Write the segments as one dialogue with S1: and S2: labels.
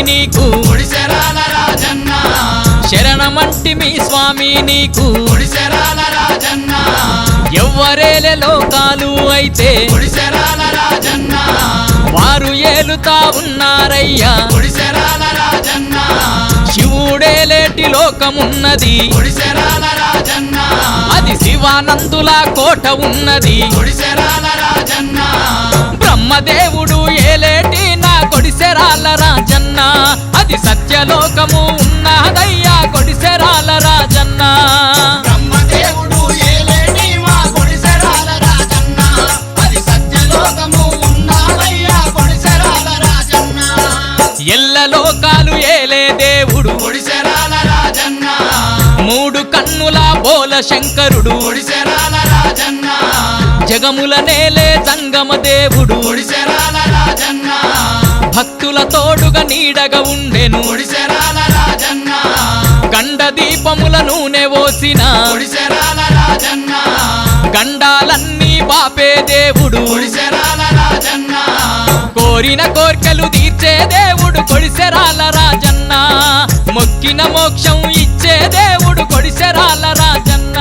S1: నీకు
S2: గుడిసెరాల రాజన్న
S1: శరణమంటిమి స్వామి నీకు
S2: గుడిసెరాల రాజన్న
S1: ఎవ్వరేలే లోకాలు అయితే
S2: గుడిసెరాల రాజన్న
S1: వారు ఏలుతా ఉన్నారయ్యా
S2: గుడిసెరాల రాజన్న
S1: శివుడేలేటి లోకమున్నది
S2: గుడిసెరాల రాజన్న
S1: అది శివానందుల కోట ఉన్నది
S2: గుడిసెరాల రాజన్న
S1: బ్రహ్మదేవుడు ఏలేటి నా కొడిసెరాల రాజన్న అది సత్యలోకము ఉన్నదయ్యా కొడిసెరాల రాజన్న
S2: బ్రహ్మదేవుడు ఏలేటి మా గుడిసెరాల రాజన్న అది సత్యలోకము ఉన్నాదయ్యా గుడిసెరాల రాజన్న
S1: ఎల్ల లోకాలు ఏలే దేవుడు
S2: గుడిసెరాల రాజన్న
S1: మూడు కన్నుల బోల శంకరుడు
S2: గుడిసెరాల రాజన్న
S1: జగముల నేలే జంగమ దేవుడు
S2: గుడిసెరాల రాజన్న
S1: భక్తుల తోడుగా నీడగా ఉండెను
S2: గుడిసెరాల రాజన్న
S1: గండ దీపముల నూనె పోసిన
S2: గుడిసెరాల రాజన్న
S1: గండాలన్నీ బాపే దేవుడు
S2: గుడిసెరాల రాజన్న
S1: కోరిన కోర్కెలు తీర్చే దేవుడు కొడిసెరాల రాజన్న మొక్కిన మోక్షం ఇచ్చే దేవుడు కొడిసెరాల రాజన్న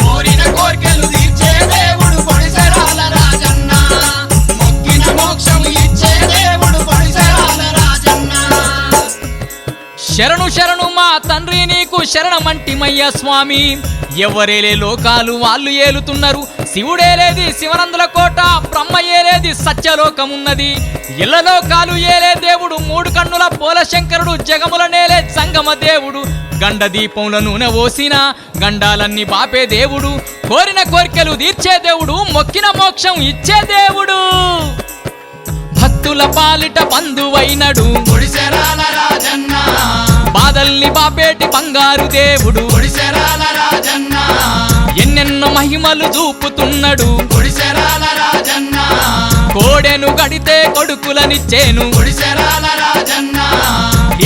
S2: కోరిన కోర్కెలు తీర్చే దేవుడు గుడిసెరాల రాజన్న మొక్కిన మోక్షం ఇచ్చే దేవుడు గుడిసెరాల రాజన్న
S1: శరణు శరణు మా తండ్రి నీకు శరణమంటిమయ్య స్వామి ఎవరేలే లోకాలు వాళ్ళు ఏలుతున్నారు శివుడేలేది శివనందుల కోట బ్రహ్మ ఏలేది సత్యలోకమున్నది ఇళ్ళ లోకాలు ఏలే దేవుడు మూడు కన్నుల పోలశంకరుడు జగముల నేలే సంగమ దేవుడు గండ దీపంలో నూనె పోసిన గండాలన్నీ బాపే దేవుడు కోరిన కోరికలు తీర్చే దేవుడు మొక్కిన మోక్షం ఇచ్చే దేవుడు భక్తుల పాలిట బంధువైనడు
S2: గుడిసెరాల రాజన్న
S1: బాదల్ని బాపేటి బంగారు దేవుడు
S2: గుడిసెరాల రాజన్న
S1: ఎన్నెన్నో మహిమలు చూపుతున్నాడు
S2: గుడిసెరాల రాజన్న
S1: కోడెను గడితే కొడుకులనిచ్చేను
S2: గుడిసెరాల రాజన్న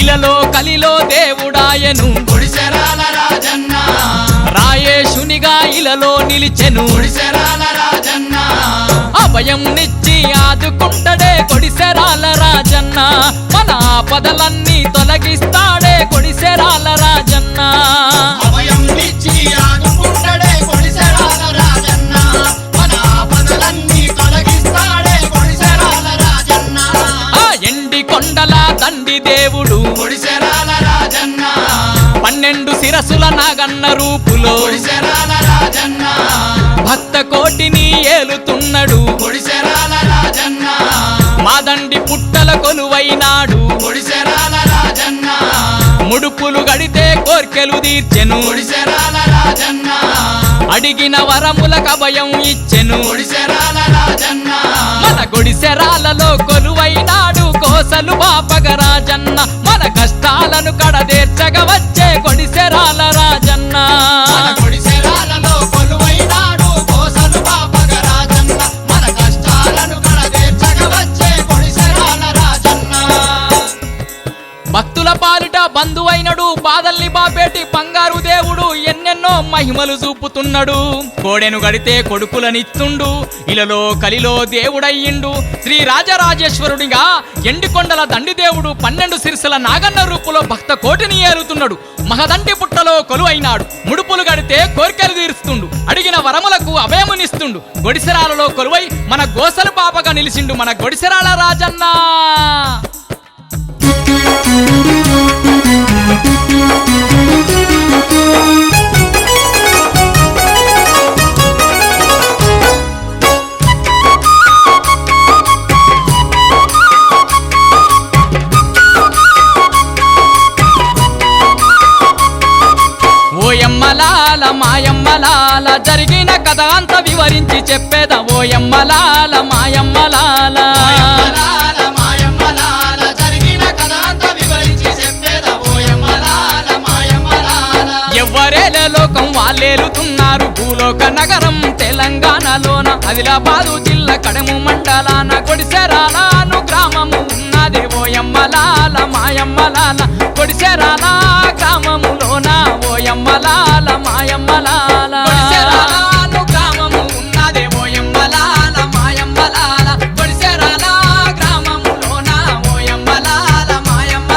S1: ఇలలో కలిలో దేవుడాయను
S2: గుడిసెరాల రాజన్న
S1: రాయేశునిగా ఇలలో నిలిచెను
S2: గుడిసెరాల రాజన్న
S1: అభయం నిచ్చి ఆదుకుంటడే కొడిసెరాల రాజన్న మన ఆపదలన్నీ తొలగిస్తాడే కొడిసెరాల రాజన్న
S2: అభయం నిచ్చి ఆదుకుంటడే గుడిసెరాల రాజన్న మన ఆపదలన్నీ తొలగిస్తాడే గుడిసెరాల రాజన్న
S1: ఆ ఎండి కొండల దండి దేవుడు
S2: గుడిసెరాల రాజన్న
S1: 12 శిరసుల నాగన్న రూపులో
S2: గుడిసెరాల రాజన్న
S1: భక్త కోటిని ఏలుతున్నాడు
S2: గుడిసెరాల రాజన్న
S1: మాదండి పుట్టల కొలువైనాడు
S2: గుడిసెరాల రాజన్న
S1: ముడుపులు గడితే కోర్కెలు తీర్చెను
S2: గుడిసెరాల రాజన్న
S1: అడిగిన వరములకు అభయం ఇచ్చెను
S2: గుడిసెరాల రాజన్న
S1: మన గుడిసెరాలలో కొలువైనాడు కోసలు బాపగ రాజన్న మన కష్టాలను కడదేర్చగా వచ్చే కొడిసెరాల రాజన్న
S2: మన గుడిసెరాలలో కొలువైనాడు కోసలు బాపగ రాజన్న మన కష్టాలను కడదేర్చగ వచ్చే గుడిసెరాల రాజన్న
S1: భక్తుల పాలిట బంధువైనడు బాదల్ని బాపేటి బంగారు దేవుడు ఎన్నెన్నో మహిమలు చూపుతున్నాడు కోడెను గడితే కొడుకులనిత్తుండు ఇలలో కలిలో దేవుడయ్యిండు శ్రీ రాజరాజేశ్వరుడిగా ఎండికొండల దండి దేవుడు 12 శిరసుల నాగన్న రూపులో భక్త కోటిని ఏలుతున్నాడు మహదండి పుట్టలో కొలువైనాడు ముడుపులు గడితే కోరికలు తీరుస్తుండు అడిగిన వరములకు అభయమునిస్తుండు గొడిసెరాలలో కొలువై మన గోసలు పాపగా నిలిచిండు మన గొడిసెరాల రాజన్న ఓయమ్మలాల మాయమ్మలాల జరిగిన కథ అంత వివరించి చెప్పేదా ఓయమ్మలాల మాయమ్మలాల
S2: ఓయమ్మలాల మాయమ్మలాల జరిగిన కథ అంతా వివరించి చెప్పేదా ఓయమ్మలాల మాయమ్మలాల
S1: ఎవ్వరేలే లోకం వాళ్ళేలుతున్నారు భూలోక నగరం తెలంగాణలోన ఆదిలాబాదు జిల్లా కడము మండలాన కొడిసెరాలను గ్రామము ఉన్నదే ఓయమ్మలాల మాయమ్మలాల కొడిసెరాల గ్రామములోన ఓయమ్మలాల మాయమ్మలాల కొడిసెరాలను గ్రామము ఉన్నదే ఓయమ్మలాల మాయమ్మలాల కొడిసెరాల గ్రామములోన ఓయమ్మలాల మాయమ్మ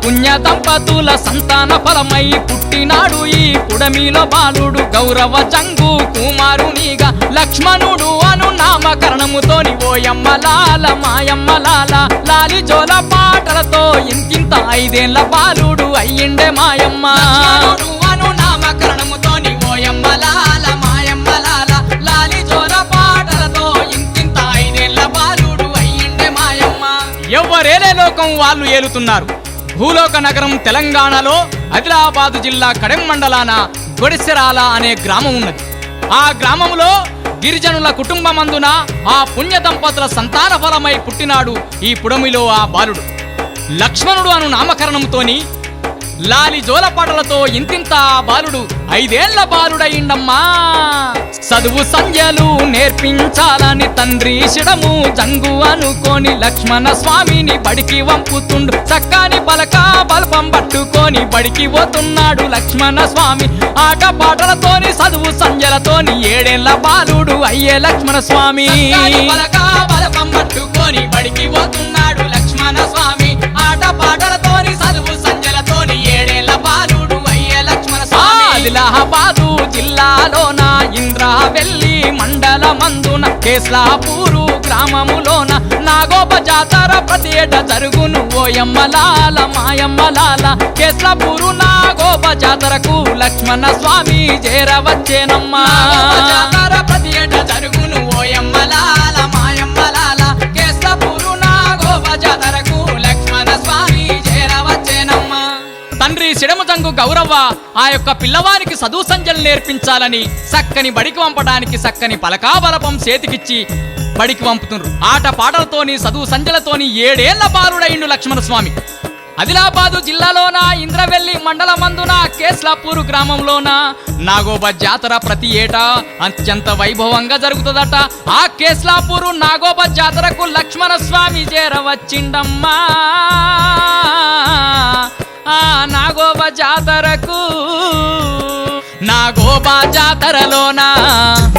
S1: పుణ్య దంపతుల సంతాన ఫలమై పుట్టినాడు ఈ పుడమిలో బాలుడు గౌరవ జంగు కుమారునిగా లక్ష్మణుడు అను నామకరణముతోని ఓయమ్మలాల మాయమ్మలాల లాలి జోల పాటలతో ఇంకింత 5 ఏళ్ల బాలుడు అయ్యిండే మాయమ్మ
S2: లక్ష్మణుడు అను నామకరణముతోని ఓయమ్మలాల మాయమ్మలాల లాలి జోల పాటలతో ఇంతింత 5 ఏళ్ల బాలుడు అయ్యిండే మాయమ్మ.
S1: ఎవ్వరేలే లోకం వాళ్ళు ఏలుతున్నారు. భూలోక నగరం తెలంగాణలో ఆదిలాబాదు జిల్లా కడెం మండలాన గొడిసెరాల అనే గ్రామం ఉన్నది. ఆ గ్రామంలో గిరిజనుల కుటుంబమందున ఆ పుణ్య దంపతుల సంతాన ఫలమై పుట్టినాడు ఈ పుడమిలో ఆ బాలుడు. లక్ష్మణుడు అను నామకరణంతోని లాలి జోలపాటలతో ఇంతింత ఆ బాలుడు 5 ఏళ్ల బాలుడయిండమ్మా. చదువు సంధ్యలు నేర్పించాలని తండ్రి శిడము జంగు అనుకోని లక్ష్మణ స్వామిని బడికి వంపుతుండు. చక్కని పలక బల్పం పట్టుకొని బడికి పోతున్నాడు లక్ష్మణ స్వామి. ఆట పాటలతోని చదువు సంధ్యలతోని 7 ఏళ్ల బాలుడు అయ్యే లక్ష్మణ స్వామి.
S2: చక్కని పలక బలపం పట్టుకొని బడికి పోతున్నాడు లక్ష్మణ స్వామి. ఆట పాటలతోని చదువు సంధ్యలతోని 7 ఏళ్ల బాలుడు అయ్యే లక్ష్మణ స్వామి.
S1: ఆదిలాబాదు జిల్లాలోన ఇంద్రవెల్లి మండలమందున కేస్లాపూరు గ్రామములోన నాగోబ జాతర ప్రతి ఏట జరుగును ఓయమ్మలాల మాయమ్మలాల. కేస్లాపూరు నాగోబ జాతరకు లక్ష్మణ స్వామి చేరవచ్చేనమ్మా.
S2: జాతర ప్రతి ఏట జరుగును ఓయమ్మలాల మాయమ్మలాల. కేస్లాపూరు నాగోబ జాతరకు లక్ష్మణ స్వామి చేరవచ్చేనమ్మా.
S1: తండ్రి సిడముజంగు గౌరవ్వ ఆ యొక్క పిల్లవానికి చదువు సంధ్యలు నేర్పించాలని చక్కని బడికి పంపడానికి చక్కని పలకాబలపం చేతికిచ్చి బడికి పంపుతున్నారు. ఆట పాటలతోని చదువు సంధ్యలతోని 7 ఏళ్ల బాలుడైండు లక్ష్మణ స్వామి. ఆదిలాబాదు జిల్లాలోన ఇంద్రవెల్లి మండలమందున కేస్లాపూరు గ్రామంలోన నాగోబ జాతర ప్రతి ఏటా అత్యంత వైభవంగా జరుగుతుందట. ఆ కేస్లాపూరు నాగోబ జాతరకు లక్ష్మణ స్వామి చేరవచ్చిండమ్మా. ఆ నాగోబ జాతరకు నాగోబ జాతరలోన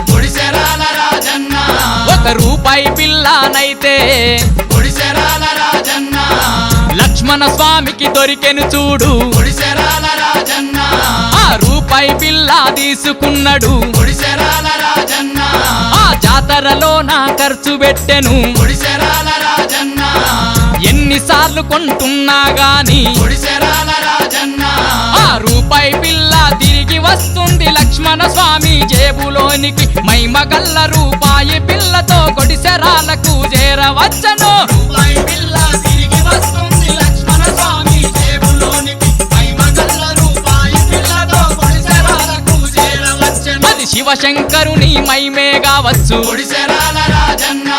S2: గుడిసెరాల రాజన్న
S1: 1 రూపాయి బిల్లానైతే
S2: గుడిసెరాల రాజన్న
S1: లక్ష్మణ స్వామికి దొరికెను చూడు.
S2: గుడిసెరాల రాజన్న
S1: ఆ రూపాయి బిల్లా తీసుకున్నాడు.
S2: గుడిసెరాల రాజన్న
S1: ఆ జాతరలోన ఖర్చు పెట్టెను.
S2: గుడిసెరాల రాజన్న
S1: ఎన్నిసార్లు కొంటున్నా గాని
S2: గుడిసెరాల రాజన్న
S1: ఆ రూపాయి బిల్ల తిరిగి వస్తుంది లక్ష్మణ స్వామి జేబులోనికి. మైమగల్ల రూపాయి బిల్లతో గొడిసెరాలకు చేరవచ్చను.
S2: రూపాయి బిల్ల తిరిగి వస్తుంది లక్ష్మణ స్వామి జేబులోనికి. మైమగల్ల రూపాయి బిల్లతో గుడిసెరాలకు చేరవచ్చెను.
S1: అది శివశంకరుని మైమే కావచ్చు.
S2: గుడిసెరాల రాజన్న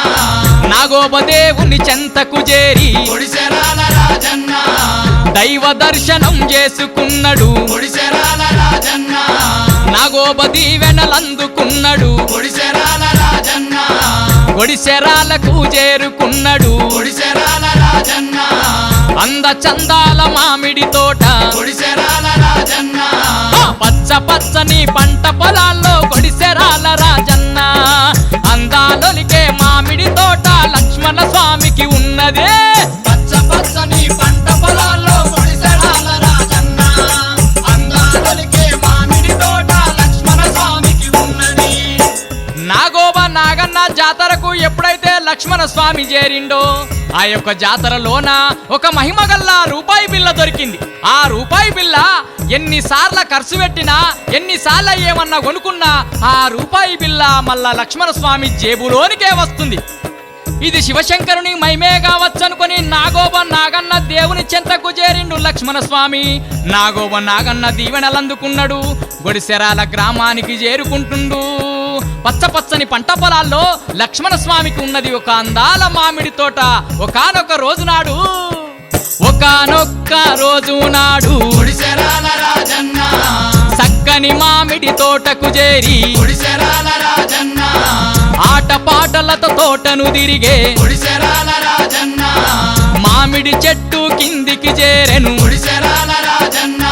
S1: నాగోబదేవుని చెంతకు చేరి
S2: గుడిసెరాల రాజన్న
S1: దైవ దర్శనం చేసుకున్నాడు.
S2: గుడిసెరాల రాజన్న
S1: నాగోబ దీవెనలందుకున్నాడు.
S2: గుడిసెరాల రాజన్న
S1: గొడిసెరాలకు చేరుకున్నాడు.
S2: గుడిసెరాల రాజన్న
S1: అంద చందాల మామిడి తోట
S2: గుడిసెరాల రాజన్న
S1: ఆ పచ్చ పచ్చని పంట పొలాల్లో గొడిసెరాల రాజన్న. అందాలొలికే మామిడి తోట లక్ష్మణ స్వామికి ఉన్నదే.
S2: పచ్చ పచ్చని పంట పొలాల్లో గుడిసెరాల రాజన్న. అందాలొలికే మామిడి తోట లక్ష్మణ స్వామికి ఉన్నది.
S1: నాగోబ నాగన్న జాతరకు ఎప్పుడైతే లక్ష్మణ స్వామి చేరిండో ఆ యొక్క జాతరలోన ఒక మహిమగల్ల రూపాయి బిల్ల దొరికింది. ఆ రూపాయి బిల్ల ఎన్నిసార్లు ఖర్చు పెట్టినా ఎన్నిసార్లు ఏమన్నా కొనుక్కున్నా ఆ రూపాయి బిల్ల మళ్ళా లక్ష్మణ స్వామి జేబులోనికే వస్తుంది. ఇది శివశంకరుని మైమే కావచ్చనుకొని నాగోబ నాగన్న దేవుని చెంతకు చేరిండు లక్ష్మణ స్వామి. నాగోబ నాగన్న దీవెనలందుకున్నాడు. గొడిసెరాల గ్రామానికి చేరుకుంటుండు. పచ్చ పచ్చని పంట పొలాల్లో లక్ష్మణ స్వామికి ఉన్నది ఒక అందాల మామిడి తోట. ఒకానొక రోజు నాడు
S2: గుడిసెరాల రాజన్న
S1: చక్కని మామిడి తోటకు చేరి
S2: గుడిసెరాల రాజన్న
S1: ఆట పాటలతో తోటను తిరిగే
S2: గుడిసెరాల రాజన్న
S1: మామిడి చెట్టు కిందికి చేరెను.
S2: గుడిసెరాల రాజన్న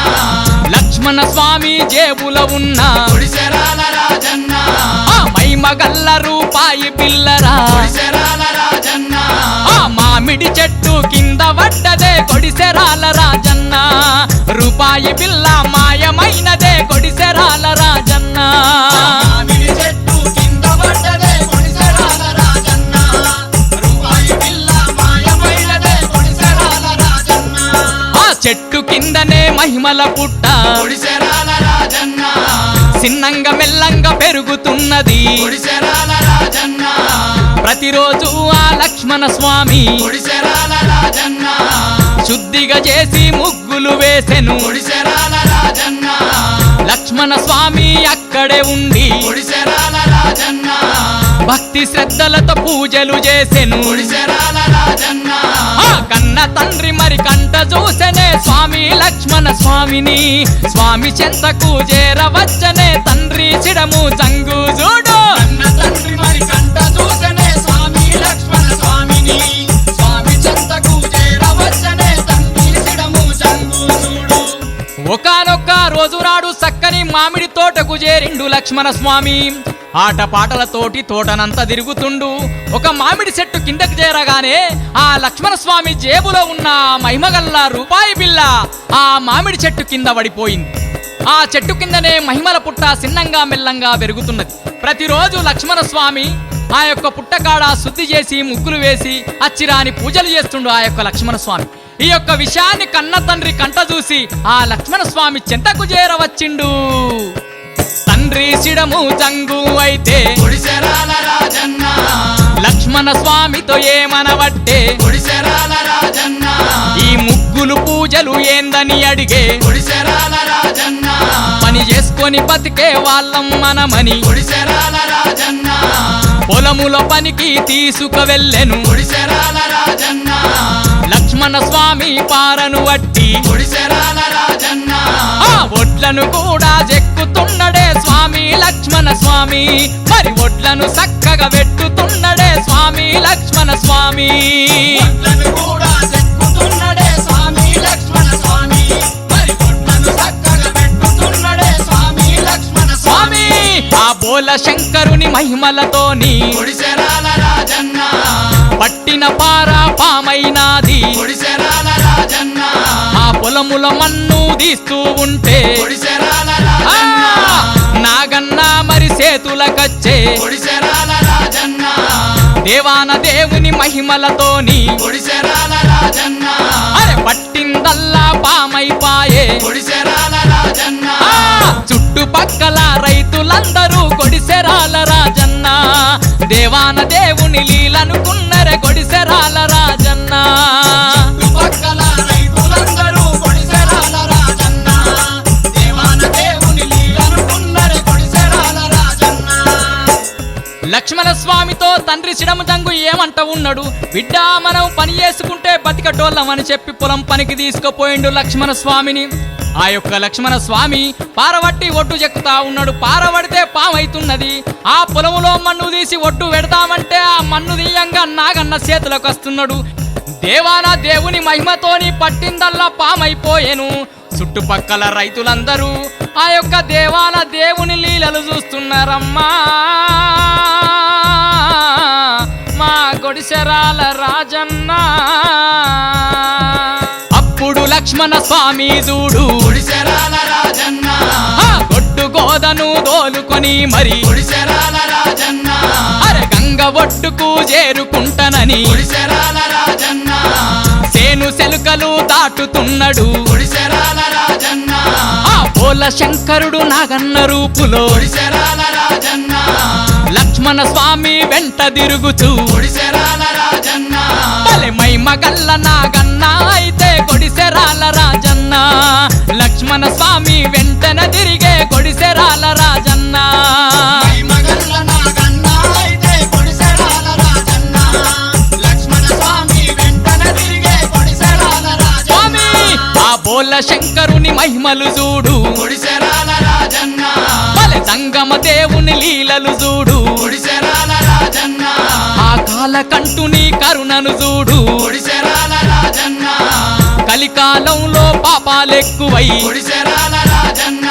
S1: లక్ష్మణ స్వామి జేబులో ఉన్న
S2: గుడిసెరాల రాజన్న
S1: ఆ మైమగల్ల రూపాయి బిల్లరా
S2: గుడిసెరాల రాజన్న
S1: ఆ మామిడి చెట్టు కింద కింద పడ్డదే కొడిసెరాల రాజన్న రూపాయి బిల్ల మాయమైనదే కొడిసెరాల రాజన్న
S2: మామిడి చెట్టు కింద పడ్డదే కొడిసెరాల రాజన్న రూపాయి బిల్ల మాయమైనదే కొడిసెరాల రాజన్న
S1: ఆ చెట్టు కిందనే మహిమల పుట్ట
S2: కొడిసెరాల రాజన్న
S1: చిన్నంగా మెల్లంగా పెరుగుతున్నది
S2: కొడిసెరాల రాజన్న
S1: ప్రతిరోజు ఆ లక్ష్మణ స్వామి
S2: కొడిసెరాల రాజన్న
S1: శుద్ధిగా చేసి ముగ్గులు వేసెను
S2: కొడిసెరాల రాజన్న
S1: లక్ష్మణ స్వామి అక్కడే ఉండి
S2: కొడిసెరాల రాజన్న
S1: భక్తి శ్రద్ధలతో పూజలు చేసెను
S2: కొడిసెరాల రాజన్న
S1: ఆ కన్న తండ్రి మరి కంట చూసెనే స్వామి లక్ష్మణ స్వామిని స్వామి చెంతకు చేరవచ్చనే తండ్రి చిడము జంగు చూడు
S2: కన్న తండ్రి మరి కంట చూసనే స్వామి లక్ష్మణ స్వామిని స్వామి చెంతకు చేరవచ్చనే తండ్రి చిడము జంగు చూడు
S1: ఒకానొక్క రోజు నాడు చక్కని మామిడి తోటకు చేరిండు లక్ష్మణ స్వామి ఆటపాటలతోటి తోటనంతా తిరుగుతుండు ఒక మామిడి చెట్టు కిందకు చేరగానే ఆ లక్ష్మణ స్వామి జేబులో ఉన్న మహిమగల్ల రూపాయి బిల్ల ఆ మామిడి చెట్టు కింద పడిపోయింది ఆ చెట్టు కిందనే మహిమల పుట్ట చిన్నంగా మెల్లంగా పెరుగుతున్నది ప్రతిరోజు లక్ష్మణ స్వామి ఆ యొక్క పుట్టకాడ శుద్ధి చేసి ముగ్గులు వేసి అచ్చిరాని పూజలు చేస్తుండు ఆ యొక్క లక్ష్మణ స్వామి ఈ యొక్క విషయాన్ని కన్న తండ్రి కంట చూసి ఆ లక్ష్మణ స్వామి చెంతకు చేరవచ్చిండు తండ్రి సిడము జంగు అయితే
S2: కొడిసెరాల రాజన్న
S1: లక్ష్మణ స్వామితో ఏమనవట్టే
S2: కొడిసెరాల రాజన్న
S1: ఈ ముగ్గులు పూజలు ఏందని అడిగే
S2: కొడిసెరాల రాజన్న
S1: పని చేసుకొని బతికే వాళ్ళం మనమని
S2: కొడిసెరాల రాజన్న
S1: పొలముల పనికి తీసుకువెళ్ళెను
S2: కొడిసెరాల రాజన్న
S1: లక్ష్మణ స్వామి పారను వట్టి
S2: కొడిసెరాల రాజన్న
S1: ఆ ఒడ్లను కూడా చెక్కుతున్నడే స్వామి లక్ష్మణ స్వామి మరి ఒడ్లను చక్కగా పెట్టుతున్నడే స్వామి లక్ష్మణ స్వామి
S2: పొట్లను కూడా చెక్కుతున్నడే స్వామి లక్ష్మణ స్వామి మరి పొట్లను చక్కగా పెట్టుతున్నడే స్వామి లక్ష్మణ
S1: స్వామి ఆ బోల శంకరుని మహిమలతోని
S2: కొడిసెరాల రాజన్న
S1: పట్టిన పార పామైనాది
S2: కొడిసెరాల రాజన్న
S1: ఆ పొలముల మన్ను తీస్తూ ఉంటే
S2: కొడిసెరాల
S1: ఆ
S2: రాజన్న
S1: నాగన్న మరి సేతులకచ్చే
S2: కొడిసెరాల రాజన్న
S1: దేవాన దేవుని మహిమలతోని
S2: కొడిసెరాల రాజన్న
S1: అరే పట్టిందల్లా పామైపాయే
S2: కొడిసెరాల రాజన్న
S1: ఆ చుట్టుపక్కల రైతులందరూ కొడిసెరాల రాజన్న దేవాన దేవుని లీలనుకున్నరే కొడిసెరాల రాజన్న
S2: చుట్టుపక్కల రైతులందరూ కొడిసెరాల రాజన్న దేవాన దేవుని లీలనుకున్నరే కొడిసెరాల రాజన్న
S1: లక్ష్మణ స్వామితో తండ్రి సిడము జంగు ఏమంట ఉన్నాడు బిడ్డ మనం పని చేసుకుంటే బతికటోళ్ళం అని చెప్పి పొలం పనికి తీసుకుపోయిండు లక్ష్మణ స్వామిని ఆ యొక్క లక్ష్మణ స్వామి పారవట్టి ఒడ్డు చెక్కుతా ఉన్నాడు పారవడితే పామైతున్నది ఆ పొలములో మన్ను తీసి ఒడ్డు పెడతామంటే ఆ మన్ను తీయంగా నాగన్న చేతులకు వస్తున్నాడు దేవాన దేవుని మహిమతోని పట్టిందల్లా పామైపోయేను చుట్టుపక్కల రైతులందరూ ఆ యొక్క దేవాన దేవుని లీలలు చూస్తున్నారమ్మా మా కొడిసెరాల రాజన్న అప్పుడు లక్ష్మణ స్వామి చూడు
S2: కొడిసెరాల రాజన్న
S1: ఆ గొడ్డు గోదను దోలుకొని మరి
S2: కొడిసెరాల రాజన్న
S1: అరే గంగ ఒడ్డుకు చేరుకుంటానని
S2: కొడిసెరాల రాజన్న
S1: సేను సెలుకలు దాటుతున్నాడు
S2: కొడిసెరాల రాజన్న
S1: ఆ పోల శంకరుడు నాగన్న రూపులో
S2: కొడిసెరాల రాజన్న
S1: లక్ష్మణ స్వామి వెంట తిరుగుచూ
S2: కొడిసెరాల రాజన్న
S1: బలె మైమగల్ల నాగన్న అయితే కొడిసెరాల రాజన్న లక్ష్మణ స్వామి వెంటన తిరిగే కొడిసెరాల రాజన్న
S2: మగల్ల నాగన్న అయితే కొడిసెరాల రాజన్న లక్ష్మణ స్వామి వెంటన తిరిగే కొడిసెరాల
S1: స్వామి
S2: రాజన్న
S1: ఆ బోల శంకరుని మహిమలు చూడు
S2: కొడిసెరాల రాజన్న
S1: బలె సంగమ దేవుని లీలలు చూడు
S2: కొడిసెరాల రాజన్న
S1: ఆ కాలకంటుని కరుణను చూడు
S2: కొడిసెరాల రాజన్న
S1: కలికాలంలో పాపాలెక్కువై
S2: కొడిసెరాల రాజన్న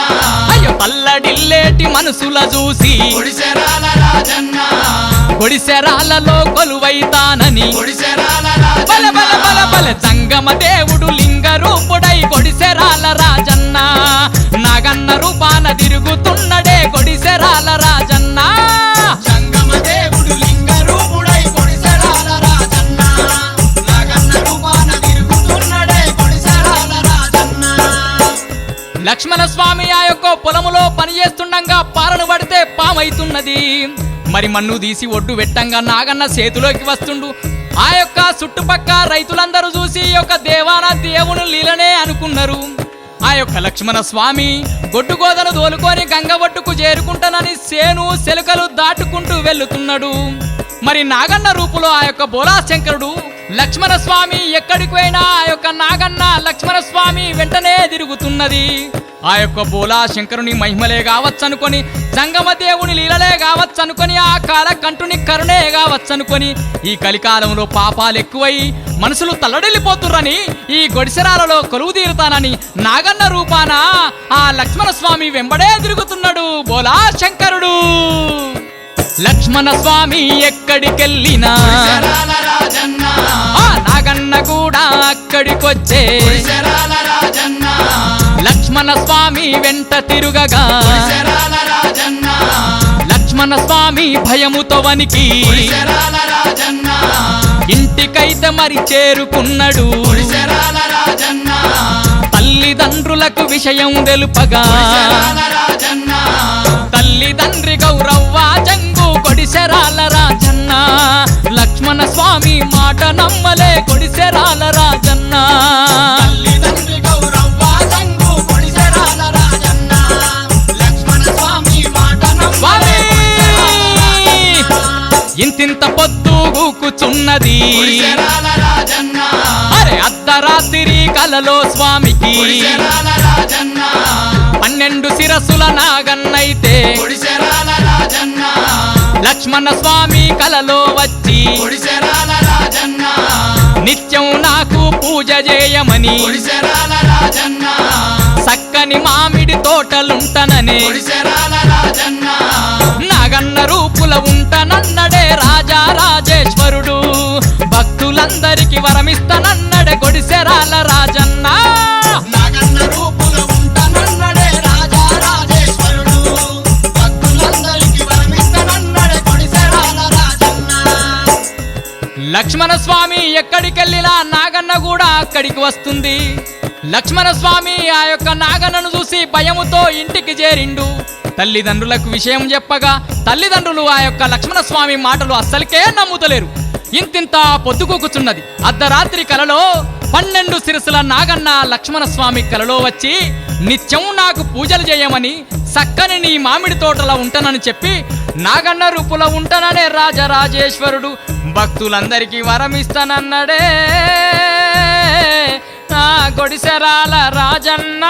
S1: అయ్యో తల్లడిల్లేటి మనసుల చూసి
S2: కొడిసెరాల రాజన్న
S1: కొడిసెరాలలో కొలువైతానని
S2: కొడిసెరాల
S1: బల బల బల
S2: రాజన్న
S1: బల జంగమ దేవుడు లింగ రూపుడై కొడిసెరాల రాజన్న నాగన్న రూపాన తిరుగుతున్నడే కొడిసెరాల రాజన్న
S2: జంగమ దేవుడు లింగ రూపుడై కొడిసెరాల రాజన్న నాగన్న రూపాన తిరుగుతున్నడే కొడిసెరాల రాజన్న.
S1: లక్ష్మణ స్వామి ఆ యొక్క పొలములో పనిచేస్తుండగా పారను పడితే పామైతున్నది. మరి మన్ను తీసి ఒడ్డు వెట్టంగా నాగన్న చేతిలోకి వస్తుండు. ఆ యొక్క చుట్టుపక్క రైతులందరూ చూసి ఈ యొక్క దేవాన దేవుని లీలనే అనుకున్నారు. ఆ యొక్క లక్ష్మణ స్వామి గొడ్డు గోదలు దోలుకొని గంగ ఒడ్డుకు చేరుకుంటానని సేను సెలుకలు దాటుకుంటూ వెళ్తున్నాడు. మరి నాగన్న రూపులో ఆ యొక్క బోలాశంకరుడు లక్ష్మణ స్వామి ఎక్కడికి పోయినా ఆ యొక్క నాగన్న లక్ష్మణ స్వామి వెంటనే తిరుగుతున్నది. ఆ యొక్క బోలా శంకరుని మహిమలే కావచ్చనుకొని జంగమ దేవుని లీలలే కావచ్చనుకొని ఆ కాల కంటుని కరుణే కావచ్చనుకొని ఈ కలికాలంలో పాపాలు ఎక్కువై మనుషులు తల్లడిల్లిపోతుర్రని ఈ గొడిసెరాలలో కొలువు తీరుతానని నాగన్న రూపాన ఆ లక్ష్మణ స్వామి వెంబడే తిరుగుతున్నాడు బోలా శంకరుడు. లక్ష్మణ స్వామి ఎక్కడికెళ్ళినా
S2: కొడిసెరాల రాజన్న
S1: ఆ నాగన్న కూడా అక్కడికొచ్చే
S2: కొడిసెరాల రాజన్న
S1: లక్ష్మణ స్వామి వెంట తిరుగగా
S2: కొడిసెరాల రాజన్న
S1: లక్ష్మణ స్వామి భయముతో వనికి
S2: కొడిసెరాల రాజన్న
S1: ఇంటికైతే మరి చేరుకున్నాడు.
S2: కొడిసెరాల రాజన్న
S1: తల్లిదండ్రులకు విషయం తెలుపగా
S2: కొడిసెరాల రాజన్న
S1: తల్లిదండ్రి గౌరవ్వ జంగు కొడిసెరాల రాజన్న లక్ష్మణ స్వామి మాట నమ్మలే కొడిసెరాల రాజన్న
S2: తల్లిదండ్రి గౌరవ్వ జంగు కొడిసెరాల రాజన్న లక్ష్మణ స్వామి మాట నమ్మలే కొడిసెరాల రాజన్న.
S1: ఇంతింత పొద్దు కూకుచున్నది
S2: కొడిసెరాల రాజన్న
S1: అరే అర్ధరాత్రి కలలో స్వామికి
S2: కొడిసెరాల రాజన్న
S1: 12 శిరస్సుల నాగన్నైతే
S2: కొడిసెరాల రాజన్న
S1: లక్ష్మణ స్వామి కలలో వచ్చి
S2: కొడిసెరాల రాజన్న
S1: నిత్యం నాకు పూజ చేయమని
S2: కొడిసెరాల రాజన్న
S1: చక్కని మామిడి తోటలుంటననే
S2: కొడిసెరాల రాజన్న
S1: నాగన్న రూపుల ఉంటనన్నడే రాజా రాజేశ్వరుడు భక్తులందరికి వరమిస్తనన్నడే కొడిసెరాల రాజన్న
S2: నాగన్న రూపులో ఉంటానన్నడే రాజా రాజేశ్వరుడు భక్తులందరికీ వరమిస్తానన్నడే కొడిసెరాల రాజన్న.
S1: లక్ష్మణ స్వామి ఎక్కడికెళ్ళినా నాగన్న కూడా అక్కడికి వస్తుంది. లక్ష్మణ స్వామి ఆ యొక్క నాగన్నను చూసి భయముతో ఇంటికి చేరిండు. తల్లిదండ్రులకు విషయం చెప్పగా తల్లిదండ్రులు ఆ యొక్క లక్ష్మణ స్వామి మాటలు అస్సలకే నమ్ముతలేరు. ఇంతింత పొద్దుకూకుచున్నది. అర్ధరాత్రి కలలో 12 శిరస్సుల నాగన్న లక్ష్మణ స్వామి కలలో వచ్చి నిత్యం నాకు పూజలు చేయమని చక్కని నీ మామిడి తోటలో ఉంటానని చెప్పి నాగన్న రూపులో ఉంటాననే రాజరాజేశ్వరుడు భక్తులందరికీ వరమిస్తానన్నడే నా కొడిసెరాల రాజన్న.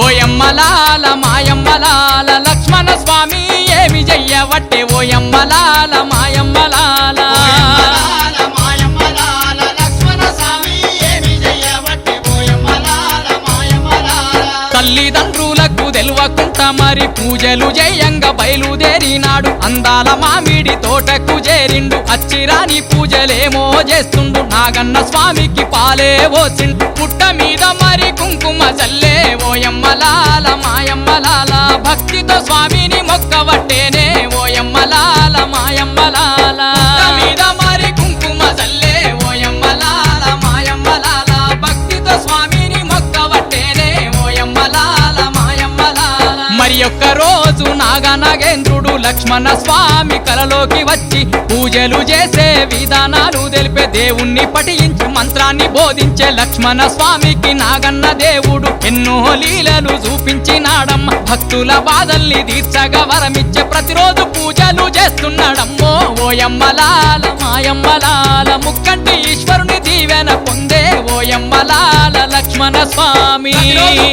S1: ఓయమ్మలాల మాయమ్మలాల లక్ష్మణ స్వామి ఏమి చెయ్యవట్టే ఓయమ్మలాల మాయమ్మలాల
S2: ఓయమ్మలాల మాయమ్మలాల లక్ష్మణ స్వామి ఏమి చెయ్యవట్టే ఓయమ్మలాల మాయమ్మలాల.
S1: తల్లిదండ్రులకు తెలవకుంటా మరి పూజలు చేయంగా బయలుదేరినాడు. అందాల మామిడి తోటకు చేరిండు. అచ్చిరాని పూజలేమో చేస్తుండు. నాగన్న స్వామికి పాలే పోసిండు. పుట్ట మీద మరి కుంకుమ చల్లే ఓయమ్మలాల మాయమ్మలాల భక్తితో స్వామిని మొక్కవట్టేనే ఓయమ్మలాల మాయమ్మలాల పుట్ట మీద మరి కుంకుమ చల్లే ఓయమ్మలాల మాయమ్మలాల భక్తితో స్వామిని మొక్కవట్టేనే ఓయమ్మలాల మాయమ్మలాల. మరి ఒక్క రోజు నాగనాగేంద్రుడు లక్ష్మణ స్వామి కలలోకి వచ్చి పూజలు చేసే విధానాలు తెలిపే దేవుణ్ణి పఠించి మంత్రాన్ని బోధించే లక్ష్మణ స్వామికి నాగన్న దేవుడు ఎన్నో లీలలు చూపించినాడమ్మ. భక్తుల బాధల్ని తీర్చగా వరమిచ్చే ప్రతిరోజు పూజలు చేస్తున్నాడమ్మో ఓయమ్మలాల మాయమ్మలాల ముక్కంటి ఈశ్వరుని దీవెన పొందే ఓయమ్మలాల లక్ష్మణ స్వామి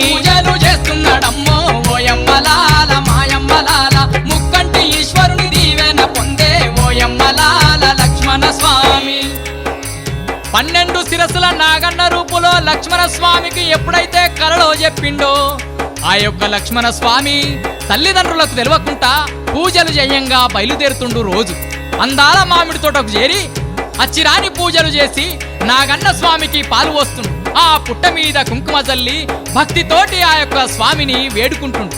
S1: పూజలు చేస్తున్నాడమ్మో ఓయమ్మలాల మాయమ్మలాల ముక్కంటి ఈశ్వరుని దీవెన పొందే 12 శిరస్సుల నాగన్న రూపులో లక్ష్మణ స్వామికి ఎప్పుడైతే కలలో చెప్పిండో ఆ యొక్క లక్ష్మణ స్వామి తల్లిదండ్రులకు తెలియకుండా పూజలు చేయంగా బయలుదేరుతుండు. రోజు అందాల మామిడి తోటకు చేరి అచ్చిరాని పూజలు చేసి నాగన్న స్వామికి పాలు పోస్తుండు. ఆ పుట్ట మీద కుంకుమ జల్లి భక్తితోటి ఆ యొక్క స్వామిని వేడుకుంటుండు.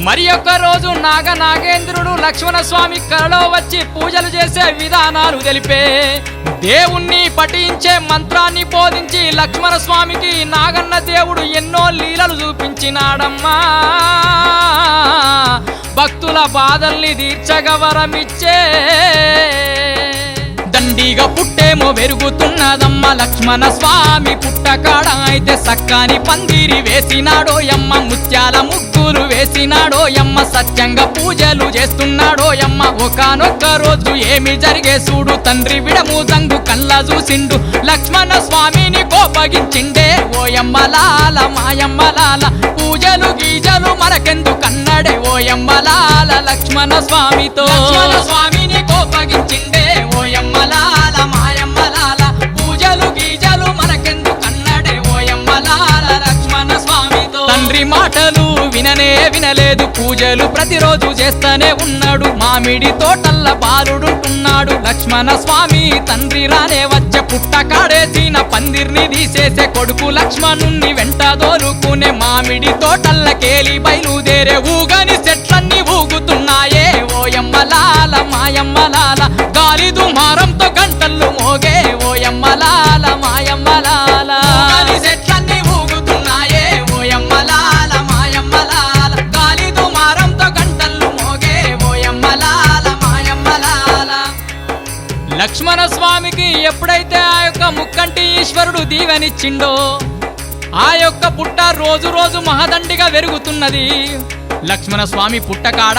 S1: మరి యొక్క రోజు నాగేంద్రుడు లక్ష్మణ స్వామి కలలో వచ్చి పూజలు చేసే విధానాలు తెలిపే దేవుణ్ణి పఠించే మంత్రాన్ని బోధించి లక్ష్మణ స్వామికి నాగన్న దేవుడు ఎన్నో లీలలు చూపించినాడమ్మా. భక్తుల బాధల్ని తీర్చగవరమిచ్చే దండిగా పుట్టేమో పెరుగుతున్నదమ్మ లక్ష్మణ స్వామి పుట్టకాడ అయితే సక్కాని పందిరి వేసినాడోయమ్మ, ముత్యాల ముగ్గులు వేసినాడోయమ్మ, సత్యంగా పూజలు చేస్తున్నాడోయమ్మ. ఒకానొక్క రోజు ఏమి జరిగే చూడు, తండ్రి విడము జంగు కళ్ళ చూసిండు, లక్ష్మణ స్వామిని కోపగించిండే. ఓయమ్మ లాల మాయమ్మ లాల పూజలు గీజలు మనకెందు కన్నడే, ఓయమ్మ లాల లక్ష్మణ స్వామితో స్వామిని కోపగించిండే. ఓయమ్మ లాల మాయమ్మ లాల పూజలు గీజలు మనకెందు కన్నడే, ఓయమ్మ లాల లక్ష్మణ స్వామితో. తండ్రి మాటలు వినలేదు, పూజలు ప్రతిరోజు చేస్తానే ఉన్నాడు. మామిడి తోటల్ల బాలుడుంటున్నాడు లక్ష్మణ స్వామి. తండ్రి రానే వచ్చే పుట్ట కాడేసిన పందిర్ని తీసేసే కొడుకు లక్ష్మణుణ్ణి వెంట దోలుకునే మామిడి తోటల్లకేలి బయలుదేరే. ఊగని చెట్లన్నీ ఊగుతున్నాయే, ఓయమ్మ లాల మాయమ్మ లాల గాలి దుమారంతో గంటలు మోగే, ఓయమ్మ లాల మాయమ్మ లాల చెట్లన్నీ ఊగుతున్నాయే, ఓయమ్మ లాల మాయమ్మ లాల గాలి దుమారంతో గంటలు మోగే, ఓయమ్మ లాల మాయమ్మ లాల. లక్ష్మణ స్వామికి ఎప్పుడైతే ఆ యొక్క ముక్కంటి ఈశ్వరుడు దీవెనిచ్చిండో ఆ యొక్క పుట్ట రోజు రోజు మహదండిగా పెరుగుతున్నది. లక్ష్మణ స్వామి పుట్టకాడ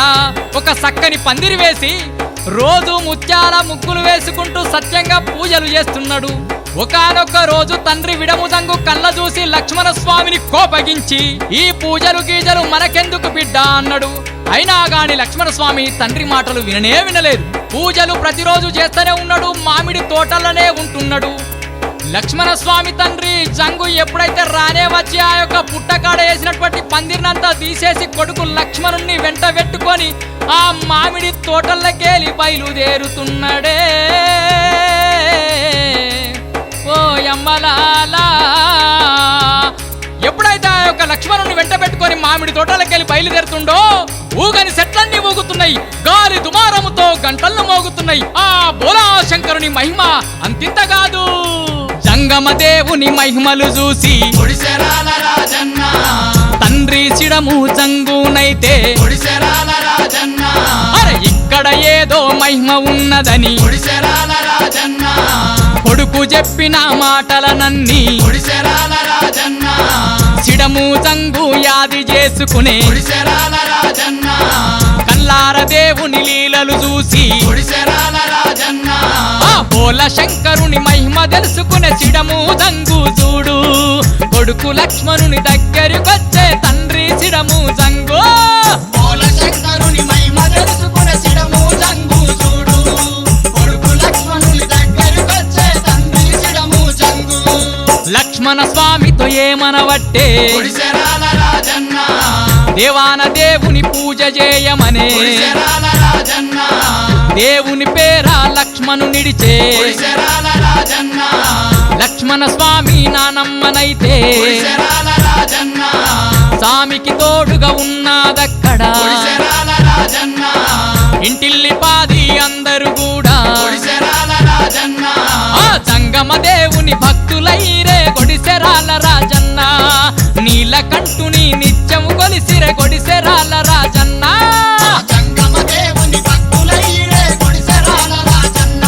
S1: ఒక సక్కని పందిరి వేసి రోజు ముత్యాల ముగ్గులు వేసుకుంటూ సత్యంగా పూజలు చేస్తున్నాడు. ఒకానొక్క రోజు తండ్రి విడముదంగు కళ్ళ చూసి లక్ష్మణ స్వామిని కోపగించి ఈ పూజలు గీజలు మనకెందుకు బిడ్డ అన్నాడు. అయినా గాని లక్ష్మణ స్వామి తండ్రి మాటలు వినలేదు. పూజలు ప్రతిరోజు చేస్తూనే ఉన్నాడు, మామిడి తోటలనే ఉంటున్నాడు. లక్ష్మణ స్వామి తండ్రి జంగు ఎప్పుడైతే రానే వచ్చి ఆ యొక్క పుట్టకాడ వేసినటువంటి పందిరినంతా తీసేసి కొడుకు లక్ష్మణుణ్ణి వెంట పెట్టుకొని ఆ మామిడి తోటల్లకేలి బయలుదేరుతున్నాడే. ఓ యమ్మలాలా ఎప్పుడైతే ఆ యొక్క లక్ష్మణుని వెంట పెట్టుకొని మామిడి తోటలకెళ్ళి బయలుదేరుతుండో ఊగని చెట్లన్నీ ఊగుతున్నాయి, గాలి దుమారముతో గంటలను మోగుతున్నాయి. ఆ బోలా శంకరుని మహిమ అంతింత కాదు. జంగమ దేవుని మహిమలు చూసి తండ్రి సిడము జంగునైతే అరే ఇక్కడ ఏదో మహిమ ఉన్నదని కొడుకు చెప్పిన మాటలనన్నీ సిడము జంగు యాది చేసుకునే కల్లార దేవుని లీలలు చూసి ఆ బోల శంకరుని మహిమ తెలుసుకునే సిడము జంగు చూడు. కొడుకు లక్ష్మణుని దగ్గరికొచ్చే తండ్రి సిడము జంగు. బోల శంకరుని మహిమ తెలుసుకునే సిడము జంగు చూడు. కొడుకు లక్ష్మణుని దగ్గరికొచ్చే తండ్రి సిడము జంగు. లక్ష్మణ స్వామితో ఏమనవట్టే దేవాన దేవుని పూజ చేయమనే దేవుని పేర లక్ష్మణు నిడిచే లక్ష్మణ స్వామి నానమ్మనైతే స్వామికి తోడుగా ఉన్నదక్కడ ఇంటిల్లి పాది అందరూ కూడా ఆ జంగమ దేవుని భక్తులైరే కొడిసెరాల రాజన్న. నీలకంఠుని నిత్యము కొలిసిరే కొడిసెరాల రాజన్న. జంగమ దేవుని భక్తులైరే కొడిసెరాల రాజన్న.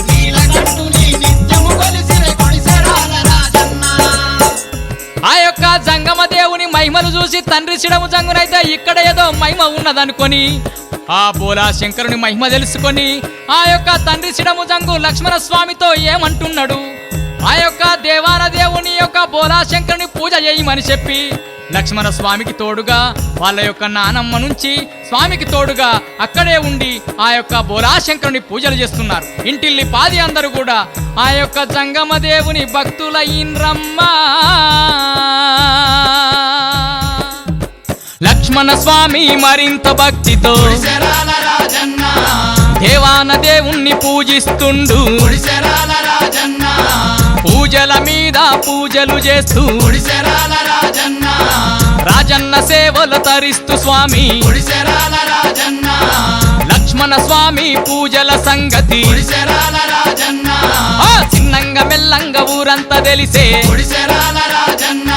S1: నీలకంఠుని నిత్యము కొలిసిరే కొడిసెరాల రాజన్న. ఆ యొక్క జంగమ దేవుని మహిమలు చూసి తండ్రి సిడము జంగునైతే ఇక్కడ ఏదో మహిమ ఉన్నదనుకొని ఆ బోలా శంకరుని మహిమ తెలుసుకొని ఆ యొక్క తండ్రి సిడము జంగు లక్ష్మణ స్వామితో ఏమంటున్నాడు. ఆ యొక్క దేవాన దేవుని యొక్క బోలాశంకరుని పూజ చేయమని చెప్పి లక్ష్మణ స్వామికి తోడుగా వాళ్ళ యొక్క నానమ్మ నుంచి స్వామికి తోడుగా అక్కడే ఉండి ఆ యొక్క బోలాశంకరుని పూజలు చేస్తున్నారు. ఇంటిల్లి పాది అందరూ కూడా ఆ యొక్క జంగమ దేవుని భక్తులయ్యిండ్రమ్మా. లక్ష్మణ స్వామి మరింత భక్తితో
S2: గుడిసెరాల రాజన్న
S1: దేవాన దేవుణ్ణి పూజిస్తుండు.
S2: గుడిసెరాల రాజన్న
S1: పూజల మీద పూజలు చేస్తూ
S2: గుడిసెరాల రాజన్న
S1: రాజన్న సేవలు తరిస్తూ స్వామి
S2: గుడిసెరాల రాజన్న
S1: లక్ష్మణ స్వామి పూజల సంగతి
S2: గుడిసెరాల రాజన్న
S1: ఆ చిన్నంగా మెల్లంగా ఊరంతా తెలిసే
S2: గుడిసెరాల రాజన్న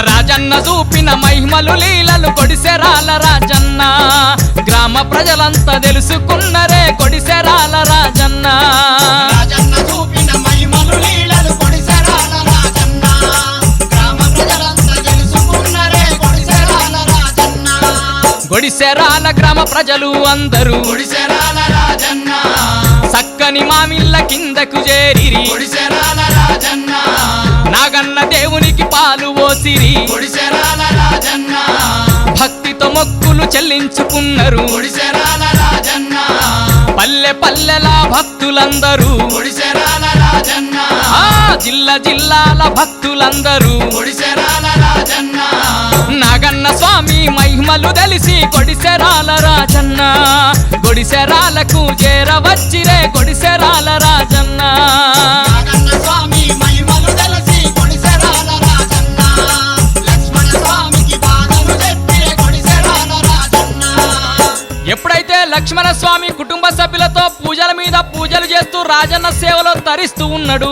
S1: రాజన్న చూపిన మహిమలు లీలలు కొడిసెరాల రాజన్న. గ్రామ ప్రజలంతా తెలుసుకున్నరే కొడిసెరాల రాజన్న.
S2: రాజన్న చూపిన మహిమలు లీలలు కొడిసెరాల రాజన్న. గ్రామ ప్రజలంతా తెలుసుకున్నరే కొడిసెరాల రాజన్న.
S1: కొడిసెరాల గ్రామ ప్రజలు అందరూ
S2: గుడిసెరాల రాజన్న
S1: చక్కని మామిళ్ళ కిందకు చేరిరి.
S2: గుడిసెరాల రాజన్న
S1: నాగన్న దేవునికి పాలు పోసిరి.
S2: గుడిసెరాల రాజన్న
S1: భక్తితో మొక్కులు చెల్లించుకున్నారు.
S2: గుడిసెరాల రాజన్న
S1: పల్లె పల్లెలా భక్తులందరూ
S2: గుడిసెరాల రాజన్న
S1: ఆ జిల్లా జిల్లాల భక్తులందరూ
S2: గుడిసెరాల రాజన్న
S1: నాగన్న స్వామి మహిమలు తెలిసి కొడిసెరాల రాజన్న. కొడిసెరాలకు చేరవచ్చిరే కొడిసెరాల రాజన్న.
S2: నాగన్న స్వామి మహిమలు తెలిసి కొడిసెరాల రాజన్న. లక్ష్మణ స్వామికి బాధలు చెప్పిరే కొడిసెరాల రాజన్న.
S1: ఎప్పుడైతే లక్ష్మణ స్వామి కుటుంబ సభ్యులతో పూజల మీద పూజలు చేస్తూ రాజన్న సేవలో తరిస్తూ ఉన్నాడు,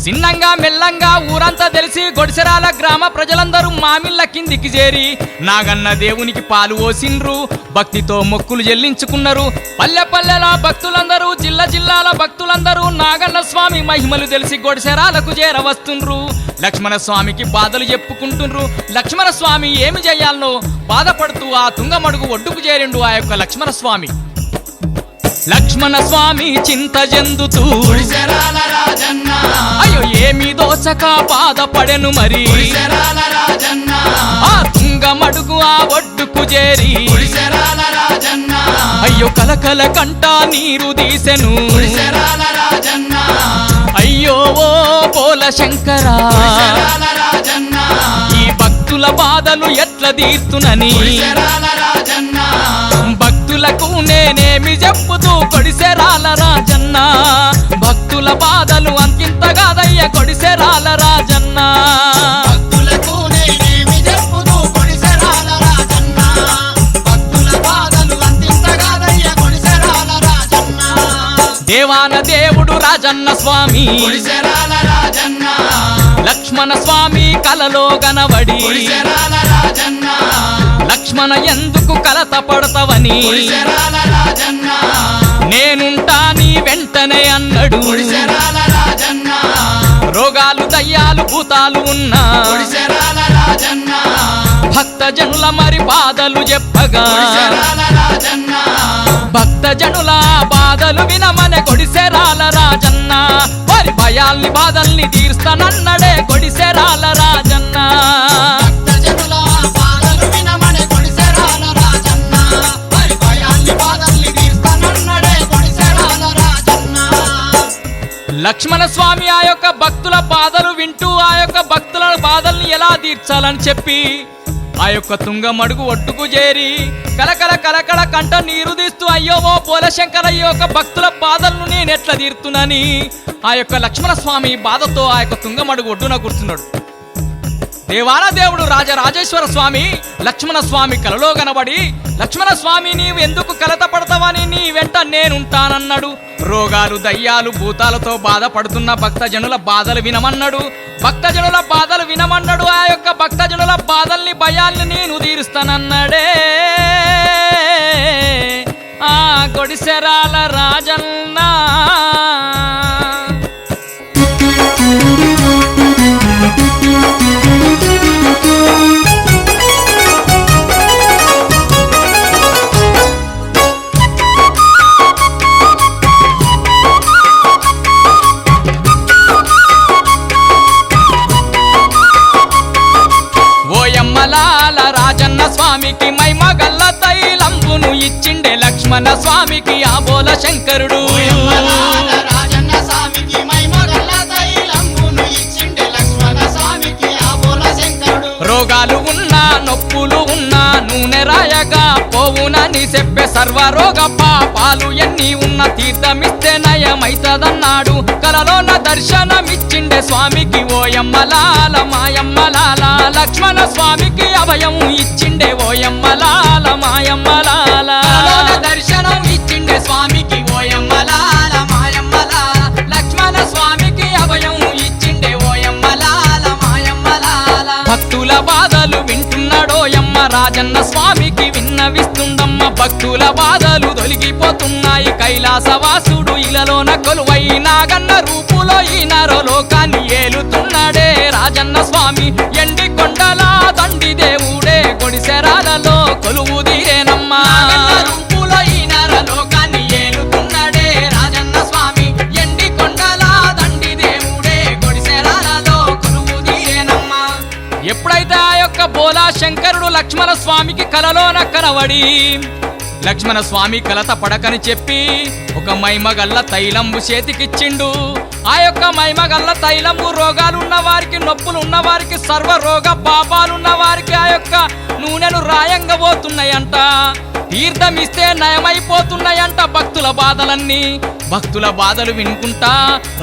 S1: చిన్నంగా మెల్లంగా ఊరంతా తెలిసి గొడిసెరాల గ్రామ ప్రజలందరూ మామిళ్ళ కిందికి చేరి నాగన్న దేవునికి పాలు పోసిండ్రు. భక్తితో మొక్కులు చెల్లించుకున్నారు. పల్లె పల్లెల భక్తులందరూ జిల్లా జిల్లాల భక్తులందరూ నాగన్న స్వామి మహిమలు తెలిసి గొడిసెరాలకు చేరవస్తుండ్రు. లక్ష్మణ స్వామికి బాధలు చెప్పుకుంటుండ్రు. లక్ష్మణ స్వామి ఏమి చేయాలనో బాధపడుతూ ఆ తుంగమడుగు ఒడ్డుకు చేరిండు ఆ యొక్క లక్ష్మణ స్వామి. లక్ష్మణ స్వామి చింత చెందుతూ
S2: గుడిసెరాల రాజన్న
S1: అయ్యో ఏమి దోచక బాధపడెను మరి.
S2: గుడిసెరాల రాజన్న
S1: ఆ తుంగమడుగు ఆ ఒడ్డుకు చేరి
S2: గుడిసెరాల రాజన్న
S1: అయ్యో కలకల కంట నీరు తీసెను.
S2: గుడిసెరాల రాజన్న
S1: అయ్యో ఓ పోల శంకరా,
S2: గుడిసెరాల రాజన్న
S1: ఈ భక్తుల బాధలు ఎట్లా తీర్తునని
S2: గుడిసెరాల రాజన్న
S1: భక్తులకు నేనేమి చెప్పుతూ కొడిసెరాల రాజన్న. భక్తుల బాధలు అంతింత కాదయ్య కొడిసెరాల రాజన్న.
S2: భక్తులకు నేనేమి చెప్పుదు కొడిసెరాల రాజన్న. భక్తుల బాధలు అంతింత కాదయ్య కొడిసెరాల రాజన్న.
S1: దేవాన దేవుడు రాజన్న స్వామి
S2: గుడిసెరాల రాజన్న
S1: లక్ష్మణ స్వామి కలలో గనబడి
S2: గుడిసెరాల రాజన్న
S1: లక్ష్మణ ఎందుకు కలత పడతావని
S2: గుడిసెరాల రాజన్న
S1: నేనుంటా నీ వెంటనే అన్నాడు.
S2: గుడిసెరాల రాజన్న
S1: రోగాలు దయ్యాలు భూతాలు ఉన్నా
S2: గుడిసెరాల రాజన్న
S1: భక్త జనుల మరి బాధలు చెప్పగా
S2: గుడిసెరాల రాజన్న
S1: భక్త జనుల బాధలు వినమనే కొడిసెరాల రాజన్న. వారి భయాల్ని బాధల్ని తీర్స్తానన్నడే కొడిసెరాల రాజన్న.
S2: భక్తజనుల బాధలు వినమనే కొడిసెరాల రాజన్న. మరి భయాల్ని బాధల్ని తీర్స్తానన్నడే కొడిసెరాల రాజన్న.
S1: లక్ష్మణ స్వామి ఆ యొక్క భక్తుల బాధలు వింటూ ఆ యొక్క భక్తుల బాధల్ని ఎలా తీర్చాలని చెప్పి ఆ యొక్క తుంగమడుగు ఒడ్డుకు చేరి కలకల కలకల కంట నీరు తీస్తూ అయ్యో ఓ పోలశంకర ఈ యొక్క భక్తుల బాధలను నేనెట్లా తీర్తునని ఆ యొక్క లక్ష్మణ స్వామి బాధతో ఆ యొక్క తుంగమడుగు ఒడ్డున కూర్చున్నాడు. దేవాన దేవుడు రాజరాజేశ్వర స్వామి లక్ష్మణ స్వామి కలలో కనబడి లక్ష్మణ స్వామి నీవు ఎందుకు కలత పడతావని నీ వెంట నేనుంటానన్నాడు. రోగాలు దయ్యాలు భూతాలతో బాధపడుతున్న భక్తజనుల బాధలు వినమన్నాడు. భక్తజనుల బాధలు వినమన్నాడు. ఆ యొక్క భక్తజనుల బాధల్ని భయాల్ని నేను తీరుస్తానన్నాడే ఆ కొడిసెరాల రాజన్న. స్వామికి మైమగల్ల తైలంబును ఇచ్చిండే లక్ష్మణ స్వామికి ఆబోల శంకరుడు
S2: ఓయమ్మలాల రాజన్న స్వామికి మైమగల్ల తైలంబును ఇచ్చిండే లక్ష్మణ స్వామికి ఆబోల శంకరుడు
S1: రోగాలు ఉన్నా నొప్పులు ఉన్నా నూనె రాయగా పోవునని చెప్పే సర్వరోగ పాపాలు ఎన్ని ఉన్న తీర్థమిస్తే నయమైతదన్నాడు కలలోన దర్శనమిచ్చిండే స్వామికి ఓయమ్మలాల మాయమ్మలాల లక్ష్మణ స్వామికి అభయం ఇచ్చిండే ఓయమ్మలాల మాయమ్మలాల
S2: కలలోన దర్శనం ఇచ్చిండే స్వామికి ఓయమ్మలాల మాయమ్మలాల లక్ష్మణ స్వామికి అభయం ఇచ్చిండే ఓయమ్మలాల మాయమ్మలాల
S1: భక్తుల బాధలు వింటున్నాడోయమ్మ రాజన్న స్వామికి విన్నవిస్తుందమ్మ భక్తుల బాధలు తొలగిపోతున్నాయి కైలాసవాసుడు ఇలలోన కొలువై నాగన్న రూపులో ఈ నరలోకాన్ని ఏలుతున్నాడే రాజన్న స్వామి ఎండి కొండల దండి దేవుడే గొడిసెరాలలో కొలువు తీరేనమ్మా
S2: నాగన్న రూపులో ఈ నరలోకాన్ని ఏలుతున్నాడే రాజన్న స్వామి ఎండి కొండల దండి దేవుడే గొడిసెరాలలో కొలువు తీరేనమ్మా
S1: ఎప్పుడైతే ఆ యొక్క బోలా శంకరుడు లక్ష్మణ స్వామికి కలలోన కనబడి లక్ష్మణ స్వామి కలత పడకని చెప్పి ఒక మైమగల్ల తైలంబు చేతికిచ్చిండు ఆ యొక్క మైమగల్ల తైలంబు రోగాలున్న వారికి నొప్పులున్న వారికి సర్వ రోగ పాపాలున్న వారికి ఆ యొక్క నూనెను రాయంగా పోతున్నాయంట తీర్థమిస్తే నయమైపోతున్నాయంట భక్తుల బాధలన్నీ భక్తుల బాధలు వినుకుంటా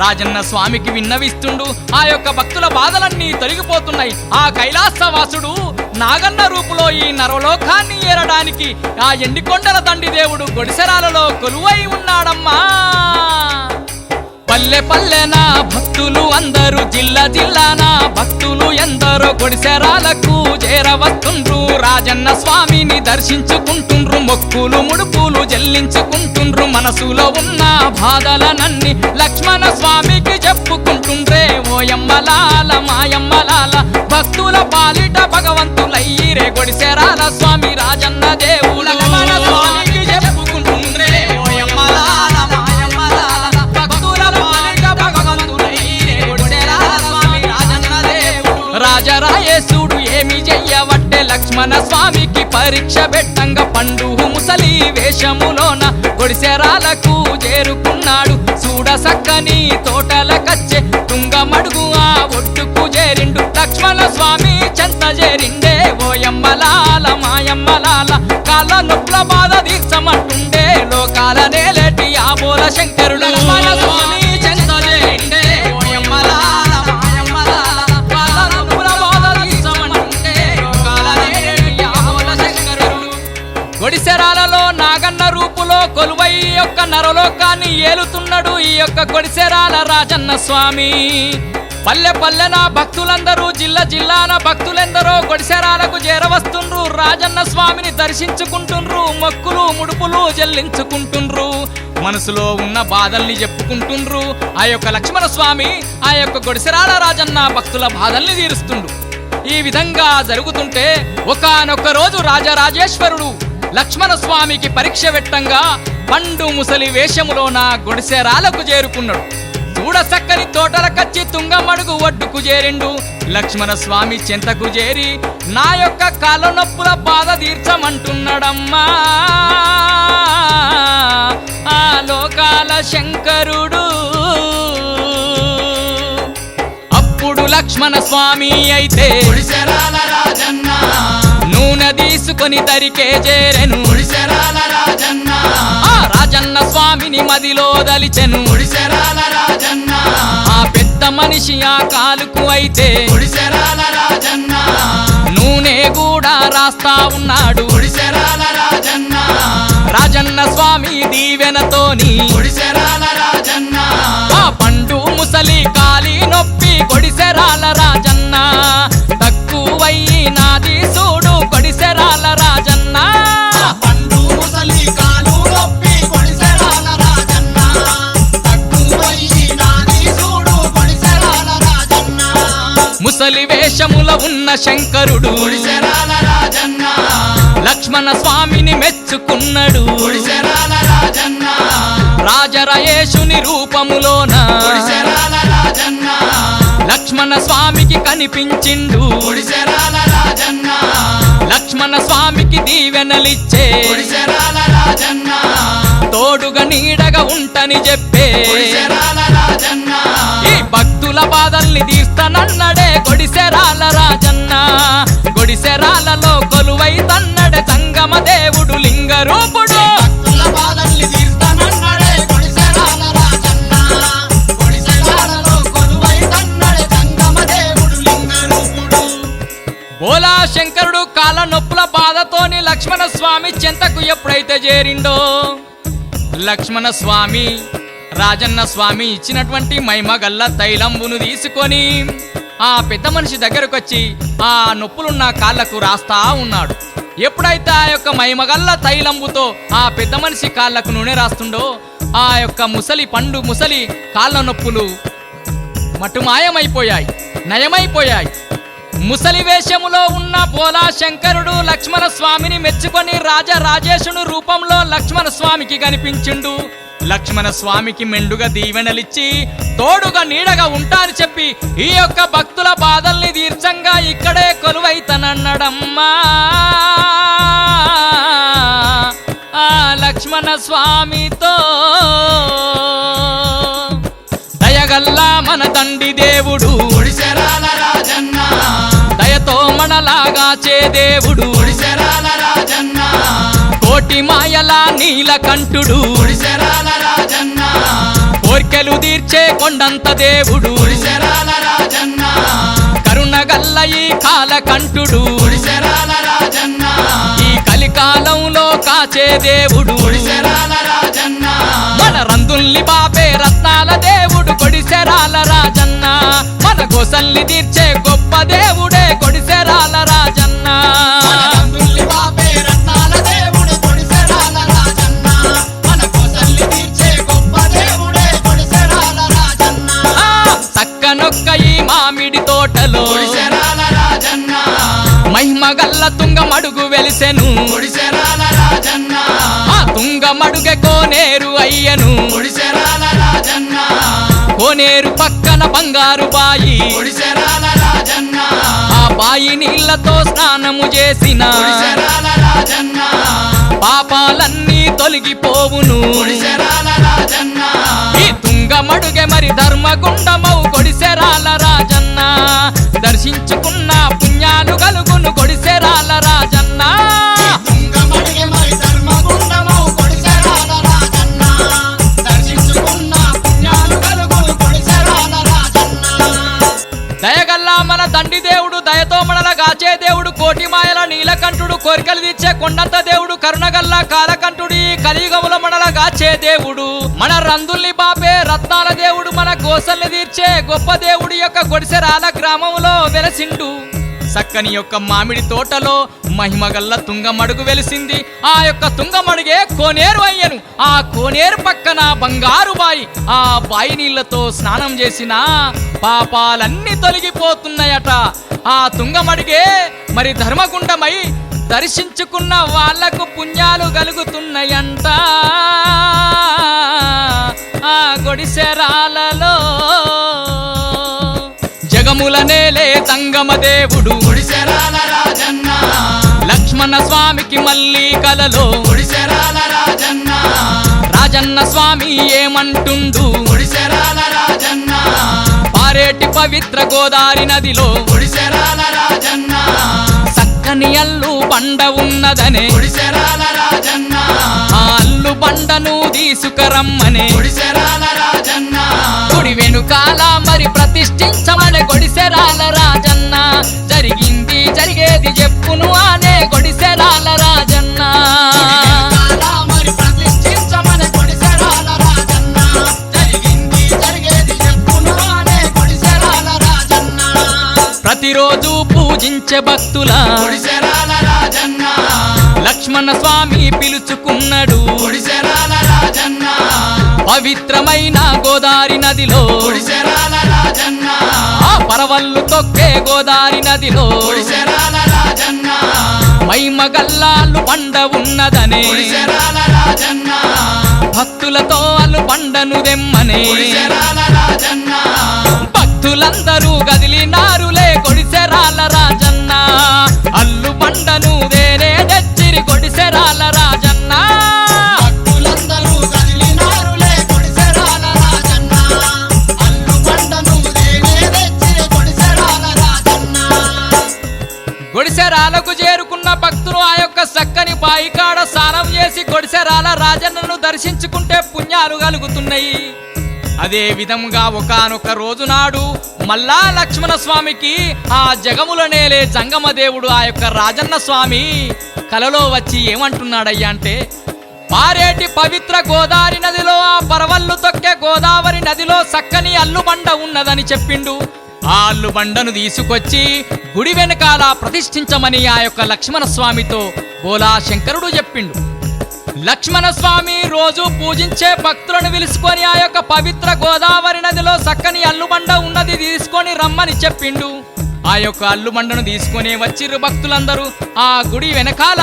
S1: రాజన్న స్వామికి విన్నవిస్తుండు ఆ యొక్క భక్తుల బాధలన్నీ తొలగిపోతున్నాయి ఆ కైలాసవాసుడు నాగన్న రూపులో ఈ నరలోకాన్ని ఏరడానికి ఆ ఎండికొండల దండి దేవుడు గొడిసెరాలలో కొలువై ఉన్నాడమ్మా పల్లె పల్లెన భక్తులు అందరూ జిల్లా జిల్లాన భక్తులు ఎందరో గొడిసెరాలకు చేరవస్తుండ్రు రాజన్న స్వామిని దర్శించుకుంటుండ్రు మొక్కులు ముడుపులు చెల్లించుకుంటుండ్రు మనసులో ఉన్న బాధలనన్ని లక్ష్మణ స్వామికి చెప్పుకుంటుండ్రే ఓయమ్మలాల మాయమ్మలాల భక్తుల పాలిట భగవంతులయ్యిరే గొడిసెరాల స్వామి రాజన్న దేవుడు
S2: లక్ష్మణ స్వామికి చెప్పుకుంటుండ్రే ఓయమ్మలాల మాయమ్మలాల భక్తుల పాలిట భగవంతులయ్యిరే గొడిసెరాల స్వామి రాజన్న దేవుడు
S1: రాజరాయేశుడు ఏమి చెయ్యవట్టే లక్ష్మణ స్వామికి పరీక్ష పెట్టంగా పండు ముసలి వేషములోన గొడిసెరాలకు చేరుకున్నాడు చూడ సక్కని తోటల కచ్చే తుంగమడుగు ఆ ఒడ్డుకు చేరిండు లక్ష్మణ స్వామి చెంత చేరిండే ఓయమ్మలాల మాయమ్మలాల కాళ్ళ నొప్పుల బాధ తీర్చమంటుండే లోకాల నేలేటి ఆబోల శంకరుడు
S2: లక్ష్మణ స్వామి చెంత చేరిండే ఓయమ్మలాల మాయమ్మలాల కాళ్ళ నొప్పుల బాధ తీర్చమంటుండే లోకాల నేలేటి ఆబోల శంకరుడు
S1: గొడిసెరాలలో నాగన్న రూపులో కొలువై యొక్క నరలోకాన్ని ఏలుతున్నాడు ఈ యొక్క గొడిసెరాల రాజన్న స్వామి పల్లె పల్లెన భక్తులందరూ జిల్లా జిల్లాన భక్తులెందరో గొడిసెరాలకు చేరవస్తుండ్రు రాజన్న స్వామిని దర్శించుకుంటుండ్రు మొక్కులు ముడుపులు చెల్లించుకుంటుండ్రు మనసులో ఉన్న బాధల్ని చెప్పుకుంటుండ్రు ఆ యొక్క లక్ష్మణ స్వామి ఆ యొక్క గొడిసెరాల రాజన్న భక్తుల బాధల్ని తీరుస్తుండు ఈ విధంగా జరుగుతుంటే ఒకానొక రోజు రాజరాజేశ్వరుడు లక్ష్మణ స్వామికి పరీక్ష పెట్టంగా పండు ముసలి వేషములోన గొడిసెరాలకు చేరుకున్నాడు చూడ సక్కని తోటల కచ్చి తుంగమడుగు ఒడ్డుకు చేరిండు లక్ష్మణ స్వామి చెంతకు చేరి నా యొక్క కాళ్ళ నొప్పుల బాధ తీర్చమంటున్నాడమ్మా ఆ లోకాల శంకరుడు అప్పుడు లక్ష్మణ స్వామి అయితే
S2: గొడిసెరాల రాజన్న
S1: నూనె తీసుకొని తరికే చేరెను
S2: గొడిసెరాల రాజన్న
S1: ఆ రాజన్న స్వామిని మదిలో దలిచెను
S2: గొడిసెరాల రాజన్న
S1: ఆ పెద్ద మనిషి ఆ కాలుకు అయితే
S2: గొడిసెరాల రాజన్న
S1: నూనె కూడా రాస్తా ఉన్నాడు
S2: గొడిసెరాల రాజన్న
S1: రాజన్న స్వామి దీవెనతోని
S2: గొడిసెరాల రాజన్న
S1: ఆ పండు ముసలి కాలి నొప్పి గొడిసెరాల రాజన్న తక్కువయ్యి నాది చూడు గొడిసెరాల రాజన్న
S2: పండు ముసలి కాలు నొప్పి గొడిసెరాల రాజన్న తక్కువయ్యి నాది చూడు గొడిసెరాల రాజన్న
S1: ముసలి వేషముల ఉన్న శంకరుడు
S2: గొడిసెరాల రాజన్న
S1: లక్ష్మణ స్వామిని మెచ్చుకున్నాడు
S2: గొడిసెరాల రాజన్న
S1: రాజరయేషుని రూపములోన
S2: గొడిసెరాల రాజన్న
S1: లక్ష్మణ లక్ష్మణ స్వామికి కనిపించిండు
S2: గుడిసెరాల రాజన్న
S1: లక్ష్మణ స్వామికి దీవెనలిచ్చే
S2: గుడిసెరాల రాజన్న
S1: తోడుగా నీడగా ఉంటని చెప్పే
S2: గుడిసెరాల రాజన్న
S1: ఈ భక్తుల బాధల్ని తీస్తానన్నడే గొడిసెరాల రాజన్న గొడిసెరాలలో కొలువై తన్నడే సంగమ దేవుడు లింగ రూపుడు
S2: భక్తుల బాధల్ని తీర్స్తానన్నాడే గుడిసెరాల రాజన్న గుడిసెరాలలో కొలువై తన్నడే సంగమ దేవుడు లింగ రూపుడు
S1: బోలా శంకరుడు కాళ్ళ నొప్పుల బాధతోని లక్ష్మణ స్వామి చెంతకు ఎప్పుడైతే చేరిండో లక్ష్మణ స్వామి రాజన్న స్వామి ఇచ్చినటువంటి మైమగల్ల తైలంబును తీసుకొని ఆ పెద్ద మనిషి దగ్గరకు వచ్చి ఆ నొప్పులున్న కాళ్ళకు రాస్తా ఉన్నాడు. ఎప్పుడైతే ఆ యొక్క మైమగల్ల తైలంబుతో ఆ పెద్ద మనిషి కాళ్ళకు నూనె రాస్తుండో ఆ యొక్క ముసలి కాళ్ళ నొప్పులు మటుమాయమైపోయాయి, నయమైపోయాయి. ముసలి వేషములో ఉన్న బోలా శంకరుడు లక్ష్మణ స్వామిని మెచ్చుకొని రాజరాజేశుని రూపంలో లక్ష్మణ స్వామికి కనిపించిండు. లక్ష్మణ స్వామికి మెండుగా దీవెనలిచ్చి తోడుగా నీడగా ఉంటాని చెప్పి ఈ యొక్క భక్తుల బాధల్ని తీర్చంగా ఇక్కడే కొలువైతనన్నడమ్మా ఆ లక్ష్మణ స్వామితో. దయగల్లా మన తండ్రి దేవుడు
S2: గుడిసెరాల రాజన్న
S1: దయతో మనలాగా చే దేవుడు
S2: గుడిసెరాల రాజన్న
S1: కోటి మాయల నీలకంఠుడు
S2: గుడిసెరాల రాజన్న
S1: కోర్కెలు తీర్చే కొండంత దేవుడు
S2: గుడిసెరాల రాజన్న
S1: కరుణగల్ల ఈ కాలకంఠుడు
S2: గుడిసెరాల రాజన్న
S1: ఈ కలికాలంలో కాచే దేవుడు
S2: గుడిసెరాల రాజన్న
S1: మన రందుల్ని బాపే రత్నాల దేవుడు కొడిసెరాల రాజన్న మన గోసల్ని తీర్చే గొప్ప దేవుడే కొడిసెరాల రాజన్న.
S2: మన రంగుల్ని బాపే రత్నాల దేవుడు గుడిసెరాల రాజన్న మన కోసల్ని తీర్చే గొప్ప దేవుడే గుడిసెరాల రాజన్న
S1: చక్కనొక్క ఈ మామిడి తోటలో
S2: గుడిసెరాల రాజన్న
S1: మహిమగల్ల తుంగమడుగు వెలిసెను
S2: గుడిసెరాల రాజన్న
S1: ఆ తుంగమడుగె కోనేరు అయ్యను
S2: గుడిసెరాల రాజన్న
S1: కోనేరు పక్కన బంగారు బాయి
S2: గుడిసెరాల రాజన్న
S1: ఆ బాయి నీళ్లతో స్నానము చేసిన
S2: గుడిసెరాల రాజన్న
S1: పాపాలన్నీ తొలగిపోవును
S2: గుడిసెరాల రాజన్న
S1: ఈ తుంగమడుగె మరి ధర్మగుండమౌ కొడిసెరాల రాజన్న దర్శించుకున్న పుణ్యాలు కలుగును కొడిసెరాల రాజన్న.
S2: తుంగమడిగే మరి ధర్మగుండమౌ గుడిసెరాల రాజన్న దర్శించుకున్న పుణ్యాలు కలుగును గుడిసెరాల రాజన్న.
S1: దయగల్లా మన తండ్రి దేవుడు దయతో మనల గాచే దేవుడు కోటి మాయల నీలకంఠుడు కోరికలు తీర్చే కొండంత దేవుడు కరుణగల్ల కాలకంఠుడు ఈ కలియుగముల మనల గాచే దేవుడు మన రందుల్ని బాపే రత్నాల దేవుడు మన గోసల్ని తీర్చే గొప్ప దేవుడి యొక్క గొడిసెరాల గ్రామంలో వెలసిండు. చక్కని యొక్క మామిడి తోటలో మహిమగల్ల తుంగమడుగు వెలిసింది. ఆ యొక్క తుంగమడుగే కోనేరు అయ్యను. ఆ కోనేరు పక్కన బంగారు బాయి. ఆ బాయి నీళ్లతో స్నానం చేసిన పాపాలన్నీ తొలగిపోతున్నాయట. ఆ తుంగమడుగే మరి ధర్మగుండమై దర్శించుకున్న వాళ్లకు పుణ్యాలు కలుగుతున్నాయంట. ఆ గొడిసెరాలలో జగముల నేలే తంగమ దేవుడు
S2: గుడిసెరాల రాజన్న
S1: లక్ష్మణ స్వామికి మళ్ళీ కలలో
S2: గుడిసెరాల రాజన్న
S1: రాజన్న స్వామి ఏమంటుండు
S2: గుడిసెరాల రాజన్న
S1: పారేటి పవిత్ర గోదారి నదిలో
S2: గుడిసెరాల రాజన్న
S1: చక్కని అల్లు బండ ఉన్నదనే
S2: గుడిసెరాల రాజన్న
S1: ఆ అల్లు బండను తీసుకురమ్మనే
S2: గుడిసెరాల రాజన్న
S1: గుడి వెనుకాల మరి ప్రతిష్ఠించమనే గొడిసెరాల రాజన్న జరిగింది జరిగేది చెప్పును అనే గొడిసెరాల రాజన్న.
S2: మరి ప్రతిష్ఠించమని గుడిసెరాల రాజన్న జరిగింది జరిగేది చెప్పును అనే గుడిసెరాల రాజన్న
S1: ప్రతిరోజు పూజించే భక్తుల
S2: గుడిసెరాల రాజన్న
S1: లక్ష్మణ స్వామి పిలుచుకున్నాడు.
S2: గుడిసెరాల రాజన్న
S1: పవిత్రమైన గోదారి నదిలో
S2: గుడిసెరాల రాజన్న
S1: ఆ పరవళ్ళు తొక్కే గోదారి నదిలో
S2: గుడిసెరాల రాజన్న
S1: మైమగల్లాలు బండ ఉన్నదనే
S2: గుడిసెరాల రాజన్న
S1: భక్తులతో అల్లు బండను దెమ్మనే
S2: గుడిసెరాల రాజన్న
S1: భక్తి భక్తులందరూ గదిలినారులే కొడిసెరాల రాజన్న అల్లు బండను వేరే తెచ్చిరి కొడిసెరాల రాజన్న
S3: భక్తులందరూ కదిలినారులే కొడిసెరాల రాజన్న అల్లు బండను వేరే తెచ్చిరి కొడిసెరాల రాజన్న
S1: కొడిసెరాలకు చేరుకున్న భక్తులు ఆ యొక్క చక్కని బాయికాడ స్నానం చేసి కొడిసెరాల రాజన్నను దర్శించుకుంటే పుణ్యాలు కలుగుతున్నాయి. అదే విధంగా ఒకానొక రోజు నాడు మల్లా లక్ష్మణ స్వామికి ఆ జగముల నేలే జంగమ దేవుడు ఆ యొక్క రాజన్న స్వామి కలలో వచ్చి ఏమంటున్నాడయ్యా అంటే, పారేటి పవిత్ర గోదావరి నదిలో ఆ పరవళ్ళు తొక్కే గోదావరి నదిలో చక్కని అల్లుబండ ఉన్నదని చెప్పిండు. ఆ అల్లుబండను తీసుకొచ్చి గుడి వెనకాల ప్రతిష్ఠించమని ఆ యొక్క లక్ష్మణ స్వామితో బోలా శంకరుడు చెప్పిండు. లక్ష్మణ స్వామి రోజు పూజించే భక్తులను పిలుచుకొని ఆ యొక్క పవిత్ర గోదావరి నదిలో చక్కని అల్లుబండ ఉన్నది తీసుకొని రమ్మని చెప్పిండు. ఆ యొక్క అల్లుబండను తీసుకొని వచ్చిర్రు భక్తులందరూ ఆ గుడి వెనకాల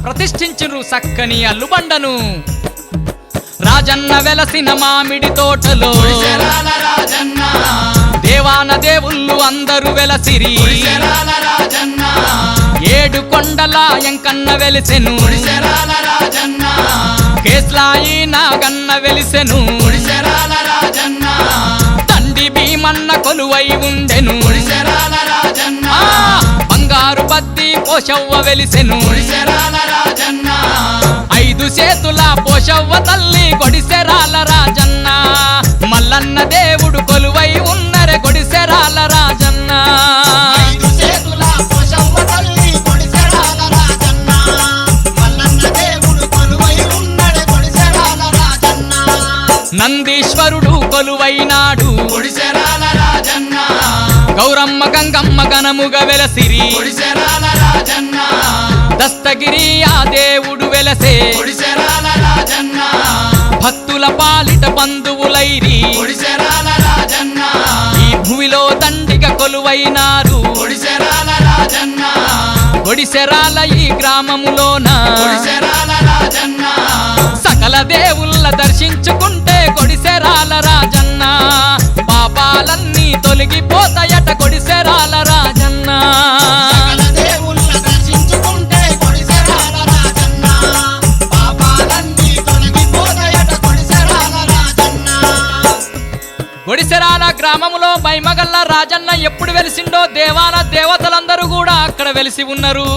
S1: ప్రతిష్ఠించిర్రు చక్కని అల్లుబండను. రాజన్న వెలసిన మామిడి తోటలో
S3: కొడిసెరాల రాజన్న
S1: దేవాన దేవుళ్ళు అందరూ వెలసిరి
S3: కొడిసెరాల రాజన్న
S1: ఏడు కొండల ఎంకన్న వెలిసెను
S3: కొడిసెరాల రాజన్న
S1: కేస్లాయి నాగన్న వెలిసెను
S3: కొడిసెరాల రాజన్న
S1: తండి భీమన్న కొలువై ఉండెను
S3: కొడిసెరాల రాజన్న
S1: బంగారు బద్ది పోషవ్వ వెలిసెను
S3: కొడిసెరాల రాజన్న
S1: 5 చేతుల పోషవ్వ తల్లి కొడిసెరాల రాజన్న మల్లన్న దేవుడు కొలువై ఉన్నరే కొడిసెరాల రాజన్న
S3: 5 చేతుల పోషవ్వ తల్లి కొడిసెరాల రాజన్న మల్లన్న దేవుడు కొలువై ఉన్నడే కొడిసెరాల రాజన్న
S1: నందీశ్వరుడు కొలువైనాడు
S3: కొడిసెరాల రాజన్న
S1: గౌరమ్మ గంగమ్మ గణముగా వెలసిరి
S3: కొడిసెరాల రాజన్న
S1: దస్తగిరి ఆ దేవుడు వెలసే
S3: కొడిసెరాల రాజన్న
S1: భక్తుల పాలిట బంధువులైరి
S3: కొడిసెరాల రాజన్న
S1: ఈ భూమిలో దండిగా కొలువైనారు
S3: కొడిసెరాల రాజన్న
S1: కొడిసెరాల ఈ గ్రామములోన
S3: కొడిసెరాల రాజన్న
S1: సకల దేవుళ్ళ దర్శించుకుంటే కొడిసెరాల రాజన్న పాపాలన్నీ తొలగిపోతాయట కొడిసెరాల రాజన్న
S3: సకల దేవుళ్ళ దర్శించుకుంటే కొడిసెరాల రాజన్న పాపాలన్నీ తొలగిపోతాయట కొడిసెరాల రాజన్న
S1: కొడిసెరాల గ్రామములో మైమగల్ల రాజన్న ఎప్పుడు వెలిసిండో దేవాన దేవతలందరూ కూడా అక్కడ వెలిసి ఉన్నారు.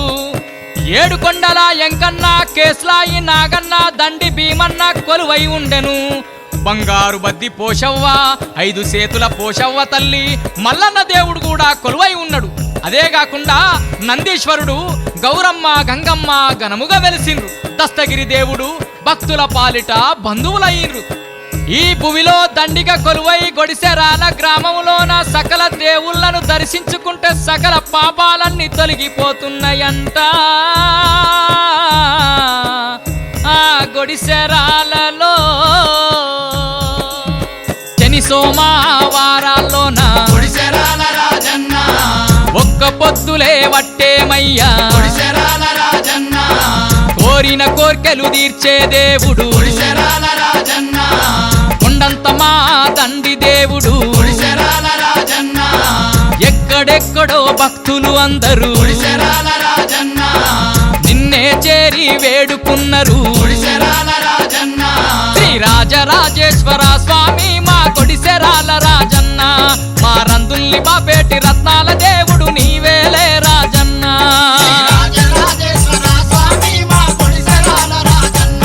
S1: 7 కొండల ఎంకన్న కేస్లాయి నాగన్న దండి భీమన్న కొలువై ఉండెను. బంగారు బద్ది పోషవ్వ 5 చేతుల పోషవ్వ తల్లి మల్లన్న దేవుడు కూడా కొలువై ఉన్నాడు. అదే కాకుండా నందీశ్వరుడు గౌరమ్మ గంగమ్మ ఘనముగా వెలిసిండ్రు. దస్తగిరి దేవుడు భక్తుల పాలిట బంధువులయ్యిండ్రు. ఈ భూమిలో దండిగా కొలువై కొడిసెరాల గ్రామంలోన సకల దేవుళ్ళను దర్శించుకుంటే సకల పాపాలన్నీ తొలగిపోతున్నాయంట. ఆ కొడిసెరాలలో శని సోమవారాల్లోన
S3: కొడిసెరాల రాజన్న
S1: ఒక్క పొద్దులే వట్టేమయ్యా
S3: కొడిసెరాల రాజన్న
S1: కోరిన కోర్కెలు తీర్చే దేవుడు
S3: కొడిసెరాల రాజన్న
S1: కొండంత మా దండి దేవుడు
S3: కొడిసెరాల రాజన్న
S1: ఎక్కడెక్కడో భక్తులు అందరూ
S3: కొడిసెరాల రాజన్న
S1: నిన్నే చేరి వేడుకున్నారు.
S3: కొడిసెరాల రాజన్న
S1: శ్రీ రాజరాజేశ్వర స్వామి మా కొడిసెరాల రాజన్న మా రందుల్ని బాపేటి రత్నాల దేవుడు నీవేలే రాజన్న.
S3: రాజరాజేశ్వర స్వామి మా కొడిసెరాల రాజన్న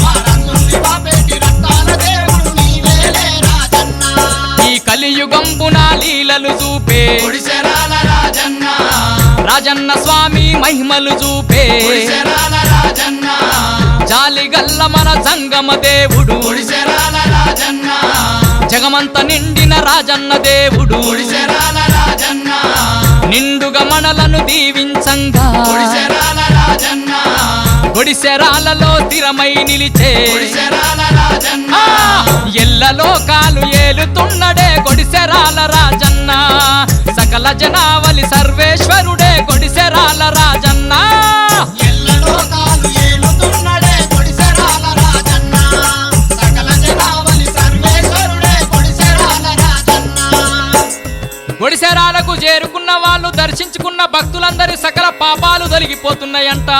S3: మా రంగుల్ని బాపేటి రత్నాల దేవుడు నీవేలే రాజన్న
S1: ఈ కలియుగంబున లీలలు చూపే
S3: కొడిసెరాల రాజన్న
S1: రాజన్న స్వామి మహిమలు చూపే
S3: కొడిసెరాల రాజన్న
S1: జాలిగల్ల మన జంగమ దేవుడు
S3: కొడిసెరాల రాజన్న
S1: జగమంత నిండిన రాజన్న దేవుడు
S3: కొడిసెరాల రాజన్న
S1: నిండుగా మనలను దీవించంగా
S3: కొడిసెరాల రాజన్న
S1: కొడిసెరాలలో స్థిరమై నిలిచే
S3: కొడిసెరాల రాజన్న
S1: ఎల్ల లోకాలు ఏలుతున్నడే కొడిసెరాల రాజన్న సకల జనావలి సర్వేశ్వరుడే కొడిసెరాల రాజన్న.
S3: ఎల్ల లోకాలు ఏలుతున్నడే కొడిసెరాల రాజన్న సకల జనావలి సర్వేశ్వరుడే కొడిసెరాల రాజన్న
S1: గుడిసెరాలకు చేరుకున్న వాళ్ళు దర్శించుకున్న భక్తులందరి సకల పాపాలు తొలగిపోతున్నాయంట.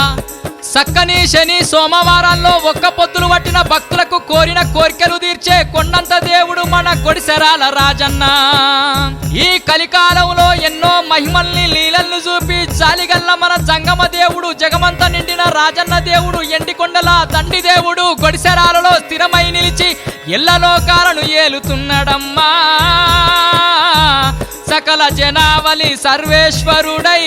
S1: సక్కని శని సోమవారాల్లో ఒక్క పొద్దులు పట్టిన భక్తులకు కోరిన కోరికలు తీర్చే కొండంత దేవుడు మన గుడిసెరాల రాజన్న. ఈ కలికాలంలో ఎన్నో మహిమల్ని లీలల్ని చూపి జాలిగల్ల మన జంగమ దేవుడు, జగమంత నిండిన రాజన్న దేవుడు, ఎండికొండల దండి దేవుడు గుడిసెరాలలో స్థిరమై నిలిచి ఎల్లలోకాలను ఏలుతున్నాడమ్మా. సకల జనావళి సర్వేశ్వరుడై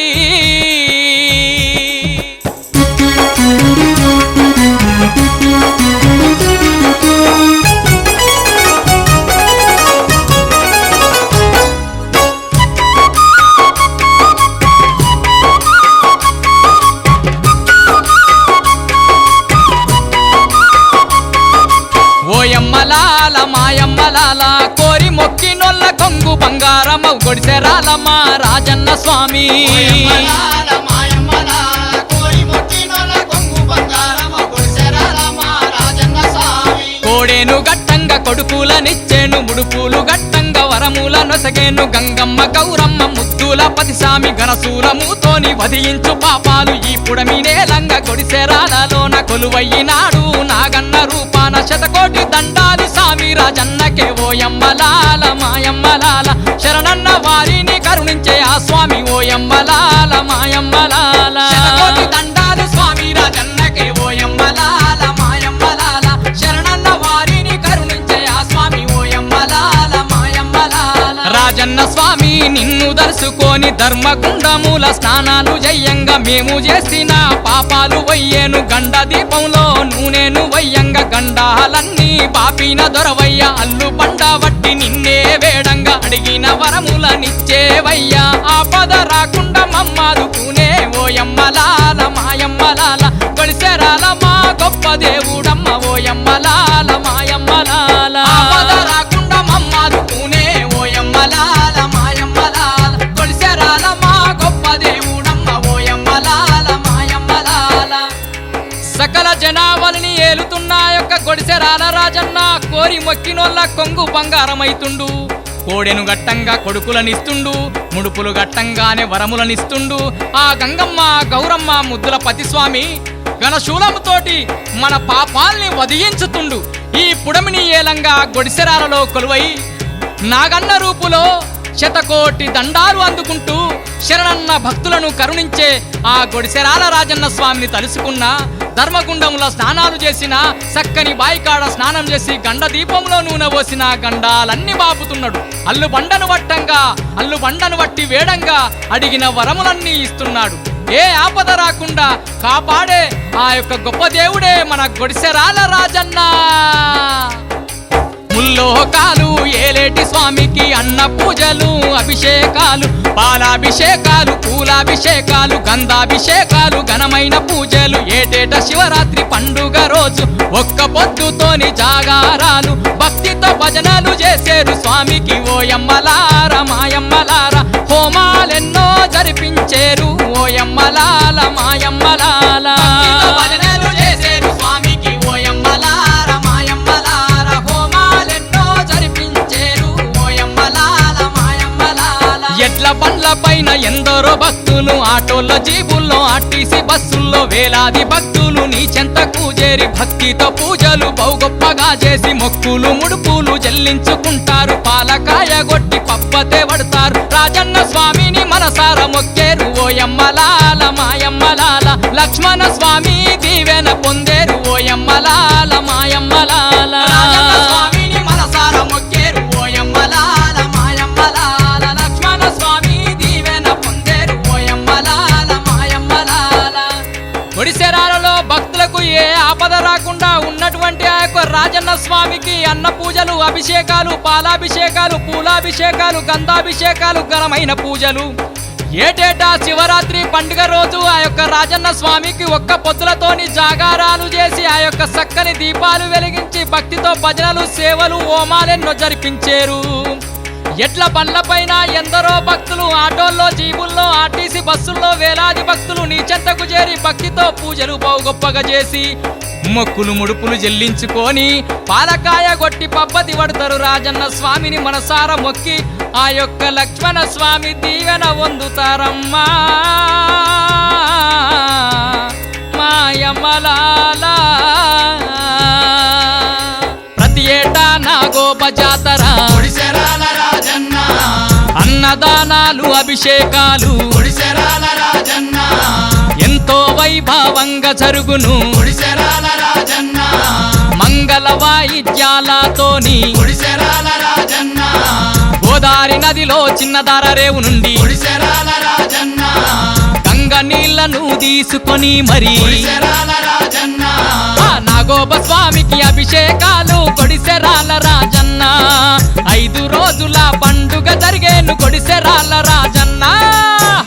S1: ఓయమ్మలాల మాయమ్మలాల కోరి మొక్కినొల్ల కొంగు బంగారమౌ గుడిసెరాల మా రాజన్న స్వామి.
S3: ఓయమ్మలాల మాయమ్మలాల కోరి మొక్కినోళ్ళ కొంగు బంగారమౌ గుడిసెరాల మా రాజన్న స్వామి.
S1: కోడేను గట్టంగా కొడుకులనిచ్చేను, ముడుపులు గట్టంగా వరముల నొసగేను. గంగమ్మ గౌరమ్మ ముద్దుల పతిసామి గణశూలముతోని వధించు పాపాలు ఈ పుడమి నేలంగా గుడిసెరాలలోన కొలువయ్యినాడు. నాగన్న రూపాన శతకోటి దండాలు సామి రాజన్నకే. ఓయమ్మలాల మాయమ్మలాల శరణన్న వారిని కరుణించే ఆ స్వామి. ఓయమ్మలాల మాయమ్మలాల
S2: శతకోటి దండాలు స్వామి రాజన్నకే. ఓయమ్మలాల మాయమ్మలాల శరణన్న వారిని కరుణించే ఆ స్వామి. ఓయమ్మలాల మాయమ్మలాల
S1: రాజన్న స్వామి నిన్ను దర్శుకొని ధర్మగుండముల స్నానాలు జయ్యంగా మేము చేసిన పాపాలు వయ్యేను. గండ దీపంలో నూనెను వయ్యంగా గండాలన్నీ పాపిన దొరవయ్య. అల్లు బండ వట్టి నిన్నే వేడంగా అడిగిన వరములనిచ్చేవయ్యా. ఆపద రాకుండా మమ్మాదుకునే ఓయమ్మలాల మాయమ్మలాల గొడిసెరాల మా గొప్ప దేవుడమ్మ. ఓయమ్మలాల మాయమ్మలాల
S2: ఆపద రాకుండా మమ్మాదుకునే ఓయమ్మలాల మాయమ్మలాల కొలిసెరాల మా గొప్ప దేవుడమ్మ. ఓయమ్మలాల మాయమ్మలాల
S1: సకల జనావళిని ఏలుతున్న యొక్క గొడిసెరాల రాజన్న కోరి మొక్కినోళ్ళ కొంగు బంగారమైతుండు. కోడెను గట్టంగా కొడుకులనిస్తుండు, ముడుపులు గట్టంగానే వరములనిస్తుండు. ఆ గంగమ్మ గౌరమ్మ ముద్దుల పతిస్వామి గణశూలముతోటి మన పాపాల్ని వదిలించుతుండు. ఈ పుడమిని ఏలంగా గొడిసెరాలలో కొలువై నాగన్న రూపులో శతకోటి దండాలు అందుకుంటూ శరణన్న భక్తులను కరుణించే ఆ గొడిసెరాల రాజన్న స్వామిని తలుసుకున్న, ధర్మగుండంలో స్నానాలు చేసిన, చక్కని బాయికాడ స్నానం చేసి గండ దీపంలో నూనె పోసిన గండాలన్నీ బాపుతున్నాడు. అల్లు బండను వట్టి వేడంగా అడిగిన వరములన్నీ ఇస్తున్నాడు. ఏ ఆపద రాకుండా కాపాడే ఆ యొక్క గొప్ప దేవుడే మన గొడిసెరాల రాజన్న. ముల్లోకాలు ఏలేటి స్వామికి అన్న పూజలు, అభిషేకాలు, పాలాభిషేకాలు, పూలాభిషేకాలు, గంధాభిషేకాలు, ఘనమైన పూజలు. ఏటేట శివరాత్రి పండుగ రోజు ఒక్క పొద్దుతోని జాగారాలు, భక్తితో భజనలు చేసేరు స్వామికి. ఓయమ్మలార మాయమ్మలార హోమాలెన్నో జరిపించేరు. ఓయమ్మలాల మాయమ్మలాల
S2: భజనలు చేసేరు స్వామికి. ఓయమ్మలార మాయమ్మలార హోమాలెన్నో జరిపించేరు. ఓయమ్మలాల మాయమ్మలాల
S1: ఎడ్ల బండ్ల పైన ఎందరో భక్తులు, ఆటోల్లో జీబుల్లో ఆర్టీసీ బస్సుల్లో వేలాది భక్తులు నీ చెంతకు చేరి భక్తితో పూజలు బహుగొప్పగా చేసి మొక్కులు ముడుపులు చెల్లించుకుంటారు. పాలకాయ గొట్టి పప్పతే పడతారు. రాజన్న స్వామిని మనసార మొక్కేరు. ఓయమ్మలాల మాయమ్మలాల లక్ష్మణ స్వామి దీవెన పొందేరు. ఓయమ్మలాల మాయమ్మలాల
S2: రాజన్న స్వామిని మనసార మొక్కేరు. ఓయమ్మలాల మాయమ్మలాల లక్ష్మణ స్వామి దీవెన పొందేరు. ఓయమ్మలాల మాయమ్మలాల
S1: ఒడిసెరాలలో భక్తులకు ఏ ఆపద రాకుండా ఉన్నటువంటి ఆ యొక్క రాజన్న స్వామికి అన్న పూజలు, అభిషేకాలు, పాలాభిషేకాలు, పూలాభిషేకాలు, గంధాభిషేకాలు, ఘనమైన పూజలు. ఏటేటా శివరాత్రి పండుగ రోజు ఆ యొక్క రాజన్న స్వామికి ఒక్క పొద్దులతోని జాగారాలు చేసి ఆ యొక్క చక్కని దీపాలు వెలిగించి భక్తితో భజనలు, సేవలు, హోమాలెన్నో జరిపించేరు. ఎడ్ల బండ్లపైన ఎందరో భక్తులు, ఆటోల్లో జీబుల్లో ఆర్టీసీ బస్సుల్లో వేలాది భక్తులు నీ చెంతకు చేరి భక్తితో పూజలు బహు గొప్పగా చేసి మొక్కులు ముడుపులు చెల్లించుకొని పాలకాయ కొట్టి పబ్బతి పడతారు రాజన్న స్వామిని మనసార మొక్కి ఆ యొక్క లక్ష్మణ స్వామి దీవెన పొందుతారమ్మా మాయమ్మలాల ప్రతి ఏటా నాగోప జాతర
S3: గుడిసెరాల రాజన్న
S1: అన్నదానాలు అభిషేకాలు
S3: గుడిసెరాల రాజన్న
S1: ఎంతో వైభవంగా జరుగును
S3: గుడిసెరాల రాజన్న
S1: మంగళ వాయిద్యాలతోని
S3: గుడిసెరాల రాజన్న
S1: గోదావరి నదిలో చిన్నదార రేవు నుండి
S3: గుడిసెరాల రాజన్న
S1: గంగ నీళ్లను తీసుకొని మరి
S3: గుడిసెరాల రాజన్న
S1: ఆ నాగోబ స్వామికి అభిషేకాలు కొడిసెరాల రాజన్న 5 రోజుల పండుగ జరిగేను కొడిసెరాల రాజన్న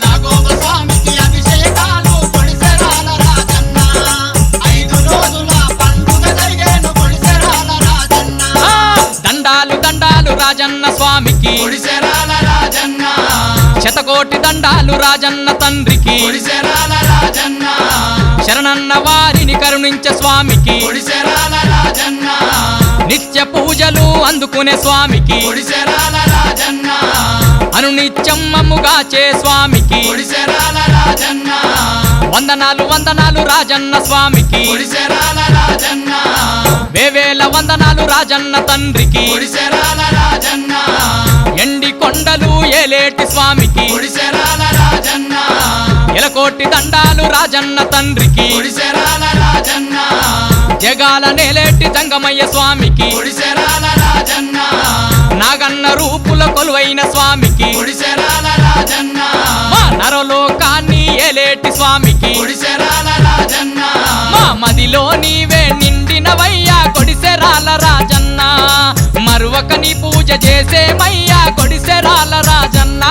S3: నాగోబ స్వామికి అభిషేకాలు గుడిసెరాల రాజన్న 5 రోజుల పండుగ జరిగేను గుడిసెరాల రాజన్న
S1: దండాలు దండాలు రాజన్న స్వామికి
S3: గుడిసెరాల రాజన్న
S1: శతకోటి దండాలు రాజన్న తండ్రికి
S3: గుడిసెరాల రాజన్న
S1: శరణన్న వారిని కరుణించే స్వామికి
S3: గుడిసెరాల రాజన్న
S1: నిత్య పూజలు అందుకునే స్వామికి
S3: గుడిసెరాల రాజన్న
S1: అనునిత్యం మమ్ముగా చే స్వామికి
S3: గుడిసెరాల రాజన్న
S1: వందనాలు వందనాలు రాజన్న స్వామికి
S3: గుడిసెరాల రాజన్న
S1: వేవేల వందనాలు రాజన్న తండ్రికి
S3: గుడిసెరాల రాజన్న
S1: ఎండి కొండలు ఏలేటి స్వామికి
S3: గుడిసెరాల రాజన్న
S1: ఎలకోటి దండాలు రాజన్న తండ్రికి
S3: గుడిసెరాల రాజన్న
S1: జగాల నేలేటి జంగమయ్య స్వామికి
S3: గుడిసెరాల రాజన్న
S1: నాగన్న రూపుల కొలువైన స్వామికి
S3: గుడిసెరాల రాజన్న
S1: మా నరలోకాన్ని ఏలేటి స్వామికి
S3: గుడిసెరాల రాజన్న
S1: మా మదిలో నీవే నిండినవయ్యా కొడిసెరాల రాజన్న మరువక నీ పూజ చేసేమయ్యా కొడిసెరాల రాజన్న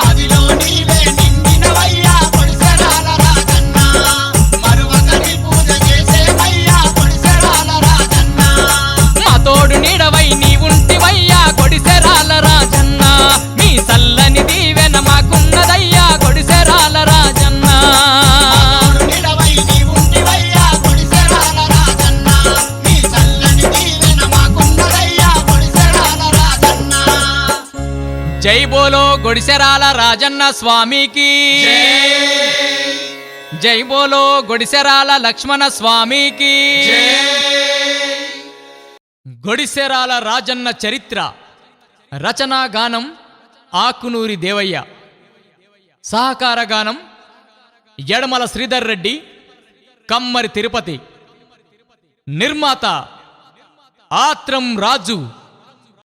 S3: మదిలో నీవే నిండినవయ్యా గుడిసెరాల రాజన్న మరువకని పూజ చేసేవయ్యా గుడిసెరాల రాజన్న
S1: మా తోడు నీడవై నీ ఉంటివయ్యా కొడిసెరాల రాజన్న మీ సల్లని దీవెన మాకున్నదయ్యా కొడిసెరాల రాజన్న
S3: నిడవై నీ ఉంటివయ్యా గుడిసెరాల రాజన్న నీ చల్లని దీవెన మాకున్నదయ్యా గుడిసెరాల రాజన్న
S1: జై బోలో గొడిసెరాల రాజన్న స్వామికి జై బోలో గొడిసెరాల లక్ష్మణ స్వామికి గొడిసెరాల రాజన్న చరిత్ర రచనా గానం ఆకునూరి దేవయ్య సహకార గానం యడమల శ్రీధర్ రెడ్డి కమ్మరి తిరుపతి నిర్మాత ఆత్రం రాజు